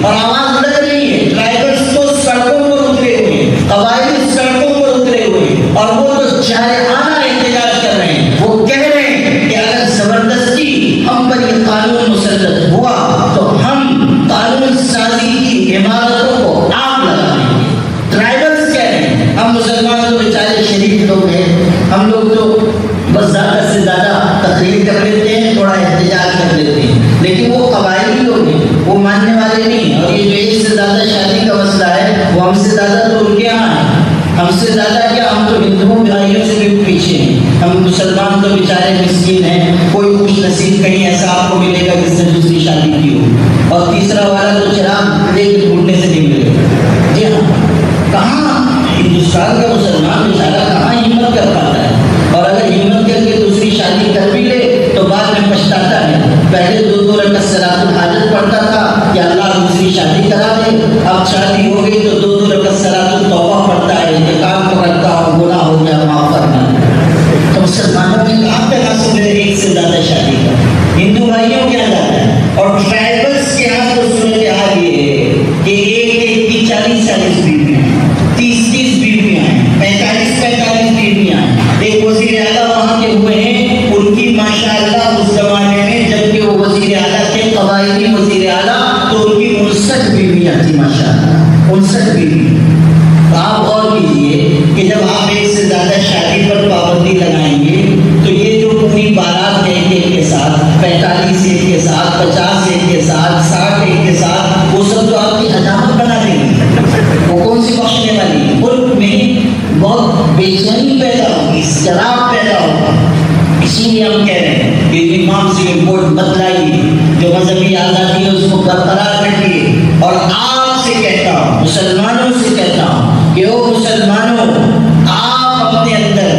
اور آواز لگ رہی ہے. ٹرائبلز تو سڑکوں پر اترے ہوئے, قبائلی سڑکوں پر اترے ہوئے, اور وہ تو جارحانہ احتجاج کر رہے ہیں. وہ کہہ رہے ہیں کہ اگر زبردستی ہم پر یہ قانون مسلط ہوا تو ہم قانون سازی کی عمارتوں کو آگ لگا دیں گے. ٹرائبلز کہہ رہے ہیں ہم مسلمان تو بیچارے شریف لوگ ہیں, ہم لوگ تو بس زیادہ سے زیادہ تقریر کر لیتے ہیں, تھوڑا احتجاج کر لیتے ہیں, لیکن وہ قبائلی لوگ ہیں, وہ ماننے والے نہیں ہیں. اور یہ جو ایک سے زیادہ شادی کا مسئلہ ہے وہ ہم سے زیادہ تو ان کے یہاں ہے. ہم سے زیادہ کیا, ہم تو ہندوؤں بھائیوں سے بھی پیچھے ہیں. ہم مسلمان تو بیچارے مسکین ہیں. کوئی خوش نصیب کہیں ایسا آپ کو ملے گا جس نے دوسری شادی کی ہو, اور تیسرا والا تو چراغ لے کے ڈھونڈنے سے نہیں ملے گا. جی ہاں, کہاں ہندوستان کا مسلمان بیچارہ کہاں ہمت کر پاتا ہے, اور اگر ہمت کر کے دوسری شادی کر بھی لے تو بعد میں پچھتاتا ہے. پہلے 2 رکعت صلاۃ الحاجت پڑھتا تھا کہ اللہ دوسری شادی کرا دے, اب شادی ہو گئی تو 2 رکعت صلاۃ التوبہ پڑھتا ہے, انتقام پکڑتا ہوں, گناہ ہو گیا معاف کرنا. تو مسلمانوں میں کہاں پہ ناصب ہے ایک سے زیادہ شادی کا؟ ہندو بھائیوں کے اندر ہے, اور ٹرائبلس کے یہاں تو صورتحال یہ ہے کہ ایک کی 40 بیویاں ہیں, 30 بیویاں ہیں, 45 بیویاں ہیں. ایک وزیر اعلیٰ وہاں کے ہوئے ہیں, ان کی ماشاءاللہ اس زمانے میں جبکہ وہ وزیر اعلیٰ تھے, قبائلی وزیر اعلیٰ, تو ان کی 59 بیویاں تھیں ماشاءاللہ, 59 بیوی. آپ غور کیجیے کہ جب آپ ایک سے زیادہ شادی پر پابندی لگائیں گے تو یہ جو پوری بارات ایک کے ساتھ, 45 ایک کے ساتھ, 50 ایک کے ساتھ, 60 ایک کے ساتھ, وہ سب تو آپ کی حجامت بنا دیں گے. وہ کون سی بخشنے والی؟ ملک میں بہت بے چینی پیدا ہوگی, اضطراب پیدا ہوگا. اسی لیے ہم کہہ رہے ہیں کہ امام سے رپورٹ بتلائیے, جو مذہبی آزادی ہے اس کو برقرار رکھیے. اور آپ سے کہتا ہوں, مسلمانوں سے کہتا ہوں کہ او مسلمانوں, آپ اپنے اندر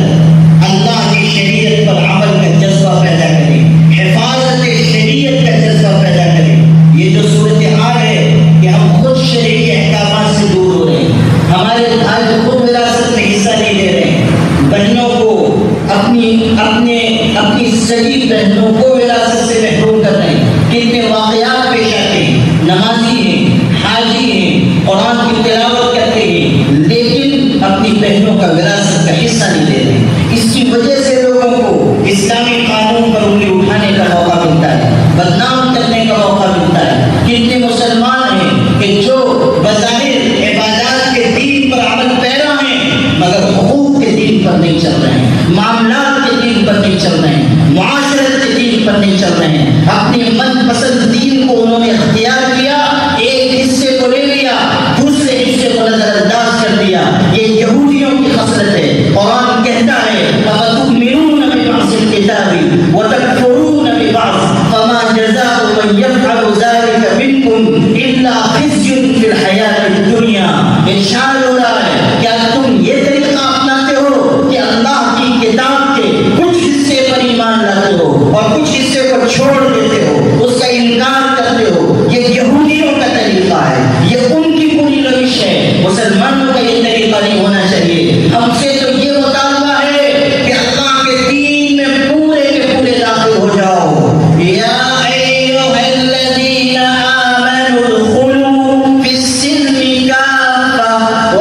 اللہ کی شریعت پر عمل کا جذبہ پیدا کریں, حفاظت شریعت کا جذبہ پیدا کریں. یہ جو صورتحال ہے کہ ہم خود شرعی احکامات سے دور ہو رہے ہیں, ہمارے بھائی خود وراثت میں حصہ نہیں لے رہے ہیں, بہنوں کو اپنی سگی بہنوں کو وراثت سے محروم کر رہے ہیں. کتنے واقعات پیش آتے ہیں, نمازی ہیں, حاجی ہیں, قرآن کی تلاوت کرتے ہیں, لیکن اپنی بہنوں کا وراثت کا حصہ نہیں دے رہے. اس کی وجہ سے لوگوں کو اسلامی قانون پر انگلی اٹھانے کا موقع ملتا ہے, بدنام کرنے کا موقع ملتا ہے. کتنے مسلمان ہیں کہ جو بظاہر عبادات کے دین پر عمل پیرا ہیں مگر حقوق کے دین پر نہیں چل رہے ہیں, معاملات کے دین پر نہیں چل رہے ہیں, معاشرت کے دین پر نہیں چل رہے ہیں. اپنی من پسند دین کو انہوں نے اختیار کیا, ایک حصے کو لے لیا, دوسرے حصے کو نظر انداز کر دیا. یہ یہودیوں کی خصلت ہے. قرآن کہتا ہے أَفَتُؤْمِنُونَ بِبَعْضِ الْكِتَابِ وَتَكْفُرُونَ بِبَعْضٍ فَمَا جَزَاءُ مَنْ يَفْعَلُ ذَلِكَ مِنْكُمْ إِلَّا خِزْيٌ فِي الْحَيَاةِ الدُّنْيَا. ارشاد ہو رہا ہے, کیا تم یہ طریقہ اپناتے ہو کہ اللہ کی کتاب کے کچھ حصے پر ایمان لاتے ہو اور کچھ حصے کو چھوڑ دیتے ہو, اس کا انکار کرتے ہو؟ یہ یہودیوں کا طریقہ ہے, یہ ان کی پوری روش ہے. مسلمانوں کا یہ طریقہ نہیں ہونا چاہیے. ہم سے تو یہ مطالبہ ہے کہ اللہ کے دین میں پورے کے پورے داخل ہو جاؤ. یا ایھا الذین آمنوا ادخلوا فی السلم کافۃ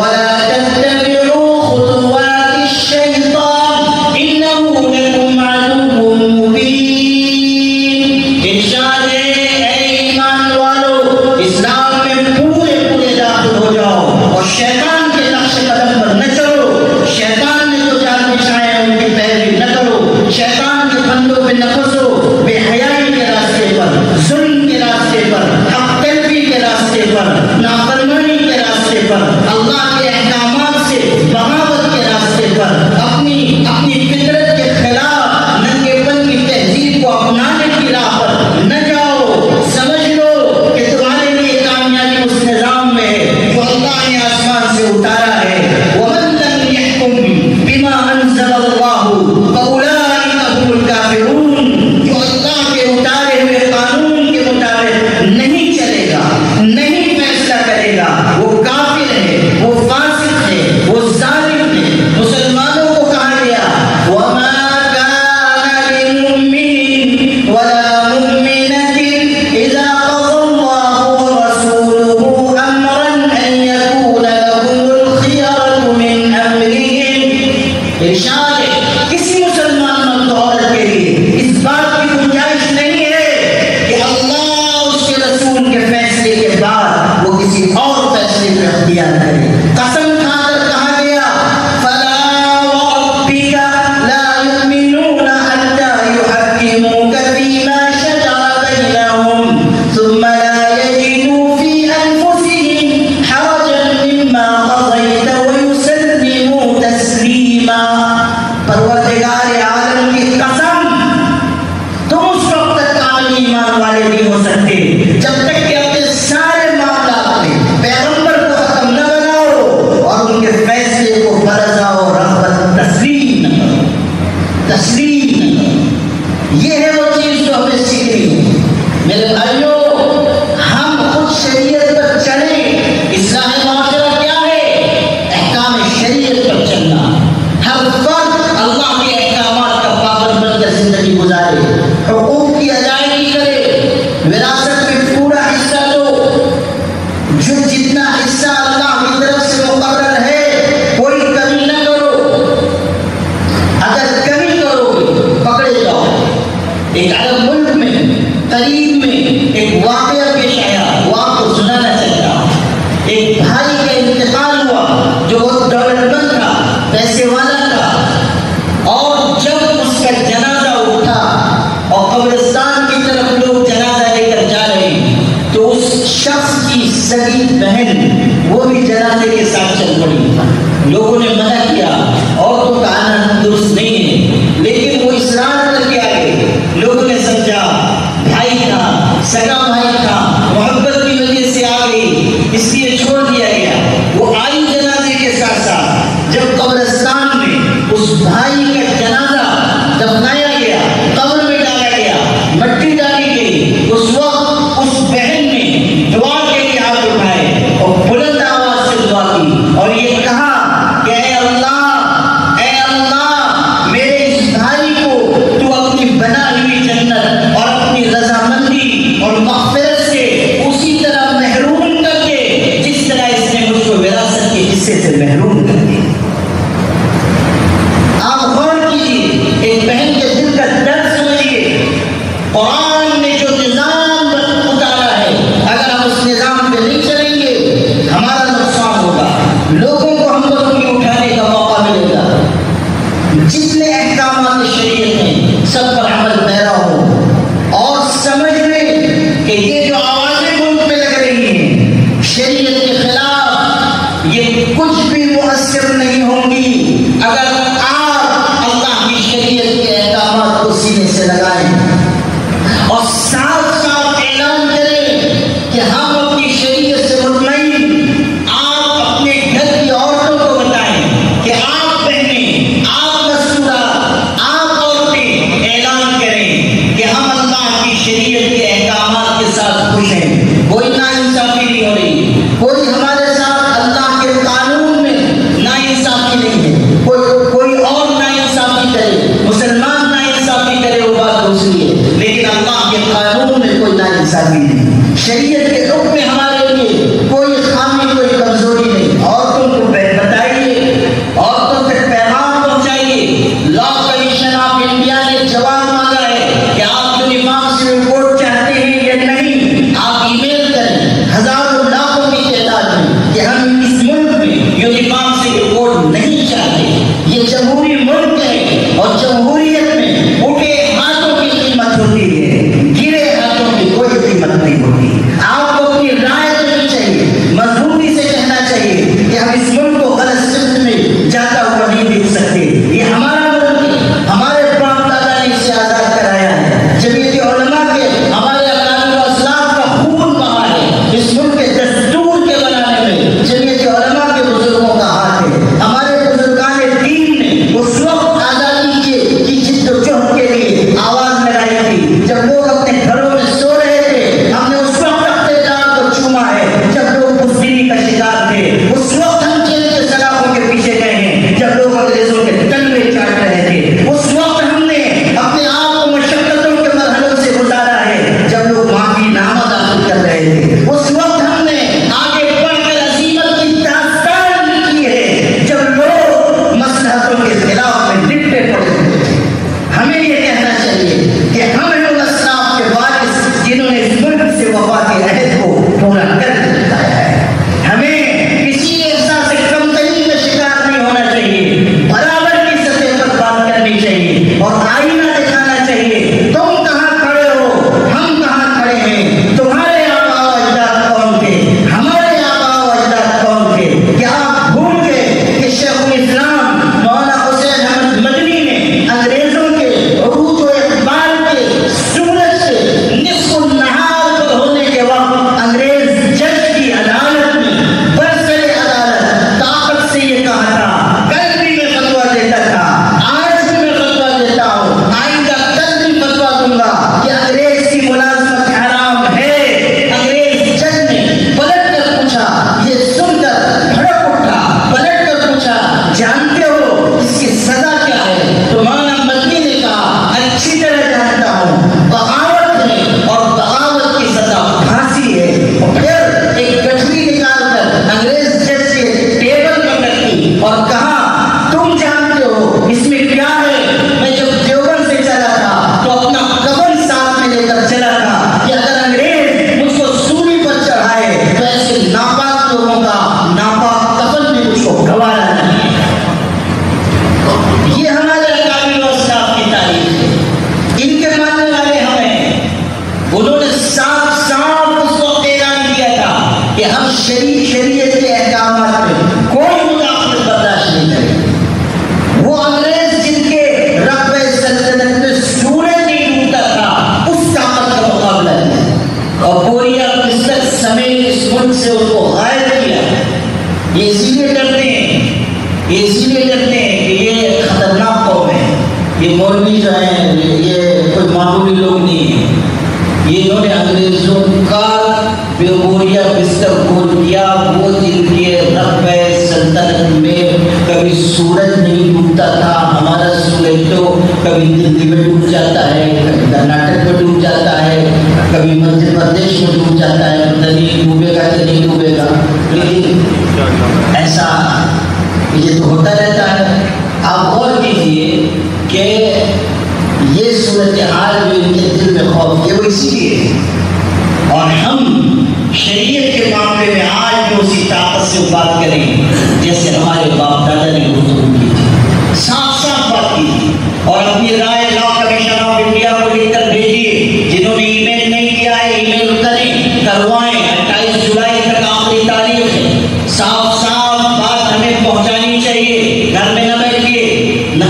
ایمان والے نہیں ہو سکتے جب تک کہ اپنے سارے معاملات میں پیغمبر کو ختم نہ بناؤ اور ان کے فیصلے کو برضا اور رغبت تسلیم نہ کرو، تسلیم نہ کرو۔ یہ ہے وہ چیز جو ہمیں سیکھنی ہے میرے بھائیوں۔ ہم خود شریعت پر چلیں، اصلاح معاشرہ کیا ہے؟ احکام شریعت پر چلنا۔ ہر فرد اللہ کے احکامات کا پابند بن کر زندگی گزارے، حقوق کی ادائیگی کرے، وراثت میں پورا حصہ دو، جو جتنا حصہ اللہ کی طرف سے مقرر ہے کوئی کمی نہ کرو۔ اگر کمی کرو گے پکڑے جاؤ۔ ایک عرب ملک میں قریب میں ایک واقعہ پیش آیا، وہ آپ کو سنانا چاہتا ہوں۔ ایک بھائی کا انتقال ہوا جو بہت دولت مند تھا، پیسے والا تھا، اور جب اس کا جنازہ اٹھا اور قبرستان کی طرف لوگ جنازہ لے کر جا رہے ہیں تو اس شخص کی سگی بہن وہ بھی جنازے کے ساتھ چل پڑی۔ لوگوں نے منع کیا، عورتوں کا آنا درست نہیں ہے، لیکن وہ اصرار کر کے آگے۔ لوگوں نے سمجھا بھائی تھا، سگا بھائی تھا، محبت کی وجہ سے آ گئی، اس لیے چھوڑ دیا گیا۔ وہ آئی جنازے کے ساتھ ساتھ۔ جب قبرستان میں اس بھائی کا جنازہ دفنایا گیا، قبر میں ڈالا گیا، مٹی ڈالی گئی، اس وقت اس بہن نے دعا کے لیے ہاتھ اٹھائے اور بلند آواز سے دعا کی اور یہ کہا کہ اے اللہ، اے اللہ، میرے اس بھائی کو تو اپنی بنائی ہوئی جنت اور اپنی رضامندی اور مغفرت سے اسی طرح محروم کر دے جس طرح اس نے مجھ کو وراثت کے حصے سے محروم کر دیا۔ آپ غور کیجیے، ایک بہن کے دل کا درد سمجھیے۔ قرآن نے جو نظام اتارا ہے، اگر ہم اس نظام پہ نہیں چلیں گے ہمارا نقصان ہوگا، لوگوں کو ہم پر انگلی اٹھانے کا موقع ملے گا۔ جتنے احکامات شریعت ہیں سب پر عمل پیرا ہو اور سمجھ لیں کہ یہ جو آوازیں ملک میں لگ رہی ہیں شریعت کے خلاف، یہ کچھ بھی مؤثر نہیں ہوں گی اگر آپ اللہ کی شریعت کے احکامات کو سینے سے لگائیں اور صاف صاف اعلان کریں کہ ہم اپنی شریعت سے مطمئن۔ آپ اپنے گھر کی عورتوں کو بتائیں کہ آپ بہنیں، آپ مستورات، آپ عورتیں اعلان کریں کہ ہم اللہ کی شریعت کے احکامات کے ساتھ خوش ہیں، کوئی ناانصافی نہیں ہو رہی، کوئی ہمارے ساتھ اللہ کے قانون میں ناانصافی نہیں ہے۔ کوئی اور ناانصافی کرے، مسلمان ناانصافی کرے وہ بات دوسری ہے، لیکن اللہ کے قانون میں کوئی ناانصافی نہیں، شریعت کے حکم میں ہمارے لیے کوئی خامی، کوئی کمزوری نہیں۔ عورتوں کو بتائیے، عورتوں تک پیغام پہنچائیے۔ لا کمیشن آف انڈیا نے جواب مانگا ہے کہ آپ یونیفارم سے رپورٹ چاہتے ہیں یا نہیں، آپ ای میل کریں ہزاروں لاکھوں کی تعداد میں کہ ہم اس ملک میں یونیفارم سے رپورٹ نہیں چاہتے۔ یہ جمہوری ملک ہے اور جمہوریت میں اٹھے ہاتھوں کی قیمت ہوتی ہے، گرے ہاتھوں کی کوئی قیمت نہیں ہوتی۔ آپ کو اپنی رائے دینی چاہیے، مضبوطی سے کہنا چاہیے کہ ہم اس ملک کو غلط سمت میں جاتا ہوا نہیں دیکھ سکتے۔ یہ ہمارا ملک ہے، ہمارے باپ دادا نے اسے آزاد کرایا ہے، جمعیت علماء کے ہمارے اکابر و اسلاف کا خون بہا ہے، اس ملک کے دستور کے بنانے میں جمعیت علماء کے بزرگوں کا ہاتھ ہے۔ ہمارے بزرگان دین نے اس وقت آزادی کی جد و جہد کے لیے آواز لگائی تھی جب لوگ اپنے گھروں میں سو رہے تھے، ہم نے اس وقت اقتدار کو چوما ہے جب لوگ بزدلی کا شکار تھے، اس وقت ہم جیل کے سلاخوں کے پیچھے گئے ہیں جب لوگ انگریزوں کے تلوے چاٹ رہے تھے، اس وقت ہم نے اپنے آپ کو مشقتوں کے مرحلوں سے گزارا ہے جب لوگ معافی نامہ داخل کر رہے تھے، اس وقت ہم نے آگے بڑھ کر عزیمت کی داستان لکھی ہے جب لوگ مصلحتوں کے خلاف میں لپٹے پڑے ہوئے تھے۔ ہمیں یہ کہنا چاہیے کہ ہم ہیں ان اسلاف کے وارث جنہوں نے اس ملک سے وفا کے عہد کو پورا کر کے دکھایا ہے۔ ہمیں کسی احساس کمتری کا شکار نہیں ہونا چاہیے، برابر کی سطح پر بات کرنی چاہیے اور آئینہ دکھانا چاہیے۔ تم کہاں کھڑے ہو، ہم کہاں کھڑے ہیں، تمہارے آباء و اجداد کون تھے، ہمارے آباء و اجداد کون تھے؟ کیا آپ بھول گئے کہ شیخ الاسلام مولانا حسین احمد مدنی نے انگریزوں کے عروج و اقبال کے سورج سے نصف صاف صاف اس وقت اعلان کیا تھا کہ ہم شریعت کے احکامات میں کوئی مداخلت برداشت نہیں کریں گے۔ وہ انگریز جن کے رقبہ سلطنت میں سورج نہیں ڈوبتا تھا، اس طاقت کا مقابلہ کیا اور پوری مصر سمیت اس ملک سے ان کو غائب کیا۔ یہ اسی لیے ڈرتے ہیں، کہ یہ خطرناک قوم ہے، یہ مولوی جو ہیں یہ کوئی معمولی لوگ نہیں ہیں، یہ انہوں نے انگریزوں کا بوریا بستر کھول دیا۔ وہ جن کے رقبہ سلطنت میں کبھی سورج نہیں ڈوبتا تھا، ہمارا سورج تو کبھی دلی میں ڈوب جاتا ہے، کبھی کرناٹک میں ڈوب جاتا ہے، کبھی مدھیہ پردیش میں ڈوب جاتا ہے، پتہ نہیں ڈوبے گا کہ نہیں ڈوبے گا، لیکن ایسا یہ تو ہوتا رہتا ہے۔ آپ غور کیجیے کہ یہ صورتحال جو ان کے دل میں خوف ہے وہ اسی لیے ہے، اور ہم شریعت کے معاملے میں آج بھی اسی طاقت سے بات کریں جیسے ہمارے باپ دادا نے گفتگو کی تھی، صاف صاف بات کی تھی، اور اپنی رائے لا کمیشن آف انڈیا کو لکھ کر بھیجیے۔ جنہوں نے ای میل نہیں کیا ہے ای میل کریں، کروائیں، 28 جولائی تک آخری تاریخ ہے۔ صاف صاف بات ہمیں پہنچانی چاہیے، گھر میں نہ بیٹھیے، نہ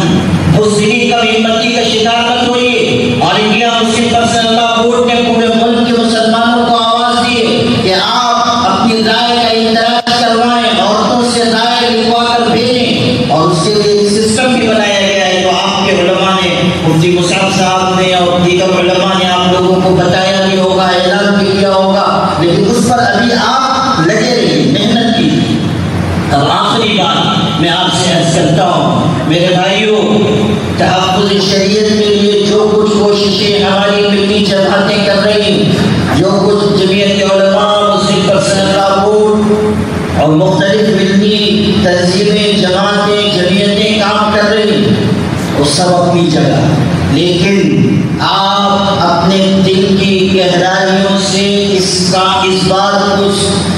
بزدلی کا ہمتی کا شکار مت ہوئیے۔ اور انڈیا مسلم پرسنل لا بورڈ نے پورے ملک کے مسلمانوں کو آواز دی کہ آپ اپنی رائے کا اندراج کروائیں، عورتوں سے رائے لکھوا کر بھیجیں، اور اس کے لیے ایک سسٹم بھی بنایا گیا ہے جو آپ کے علماء نے، مفتی مصعب صاحب نے اور دیگر علماء نے آپ لوگوں کو بتایا بھی ہوگا، اعلان بھی کیا ہوگا، لیکن اس پر ابھی آپ لگے رہیے، محنت کیجیے۔ اب آخری بات میں آپ سے عرض کرتا ہوں، میرے بھائیوں، تحفظ شریعت کے لیے جو کچھ کوششیں ہماری ملی جماعتیں کر رہی، جو کچھ جمعیت علماء، مسلم پرسنل لا بورڈ اور مختلف ملی تنظیمیں، جماعتیں، جمعیتیں کام کر رہی، وہ سب اپنی جگہ، لیکن آپ اپنے دل کی گہرائیوں سے اس بات کو،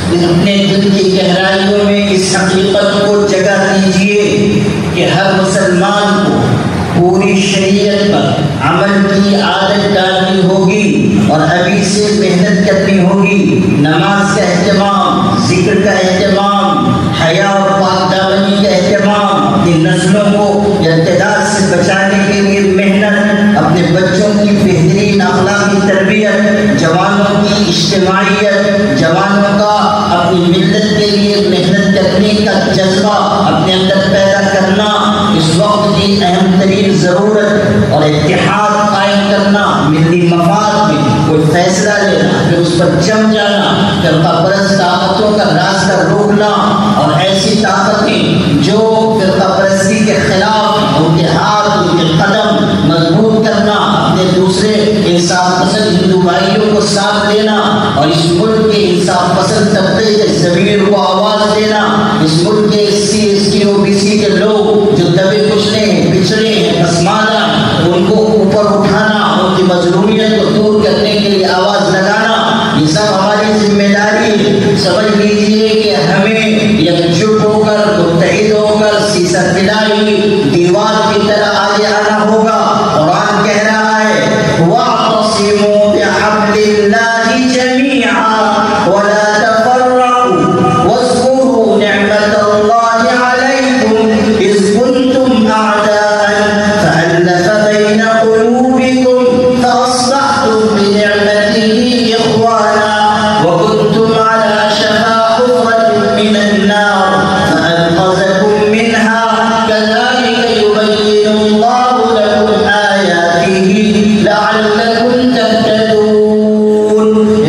اپنے دل کی گہرائیوں میں اس حقیقت کو جگہ دیجیے کہ ہر مسلمان کو پوری شریعت پر عمل کی عادت ڈالنی ہوگی، اور ابھی سے محنت کرنی ہوگی۔ نماز کا اہتمام، ذکر کا اہتمام، حیا اور پاک دامنی کا اہتمام، اپنی نسلوں کو ارتداد سے بچانے کے لیے محنت، اپنے بچوں کی بہترین اخلاقی تربیت، جوانوں کی اجتماعیت، جوانوں کا اپنی ملت کے لیے محنت کرنے کا جذبہ اپنے اندر پیدا کرنا اس وقت کی اہم ترین ضرورت، اور اتحاد قائم کرنا، ملی مفاد میں کوئی فیصلہ لینا، پھر اس پر جم جانا، فرقہ پرست طاقتوں کا راستہ روکنا، اور ایسی طاقتیں جو فرقہ پرستی کے خلاف ان کے ہاتھ، ان کے قدم مضبوط کرنا، اپنے دوسرے انصاف پسند ہندو بھائیوں کو ساتھ دینا، اور اس ملک کے انصاف پسند طبقے کے ضمیر کو آواز دینا، اس ملک کے SC OBC کے لوگ جو دبے کچلے ہیں، پچھڑے ہیں، پسماندہ، ان کو اوپر اٹھانا، ان کی مظلومیت کو دور کرنے کے لیے آواز لگانا، یہ سب ہماری ذمہ داری ہے۔ سمجھ لیجیے کہ ہمیں یکجٹ ہو کر، متحد ہو کر، سیسا پلائی دیوار کی طرح آگے آنا ہوگا۔ قرآن کہہ رہا ہے وَاعْتَصِمُوا بِحَبْلِ اللَّهِ جَمِيعًا وَلَا تَفَرَّقُوا وَاذْكُرُوا نِعْمَةَ اللَّهِ عَلَيْكُمْ إِذْ كُنْتُمْ أَعْدَاءً فَأَلَّفَ بَيْنَ قُلُوبِكُمْ فَأَصْبَحْتُمْ بِنِعْمَتِهِ إِخْوَانًا وَكُنْتُمْ عَلَى شَفَا حُفْرَةٍ مِّنَ النَّارِ فَأَنْقَذَكُم مِّنْهَا كَذَلِكَ يُبَيِّنُ اللَّهُ لَكُمْ آيَاتِهِ لَعَلَّكُمْ تَهْتَدُونَ۔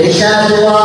ارشاد ہوا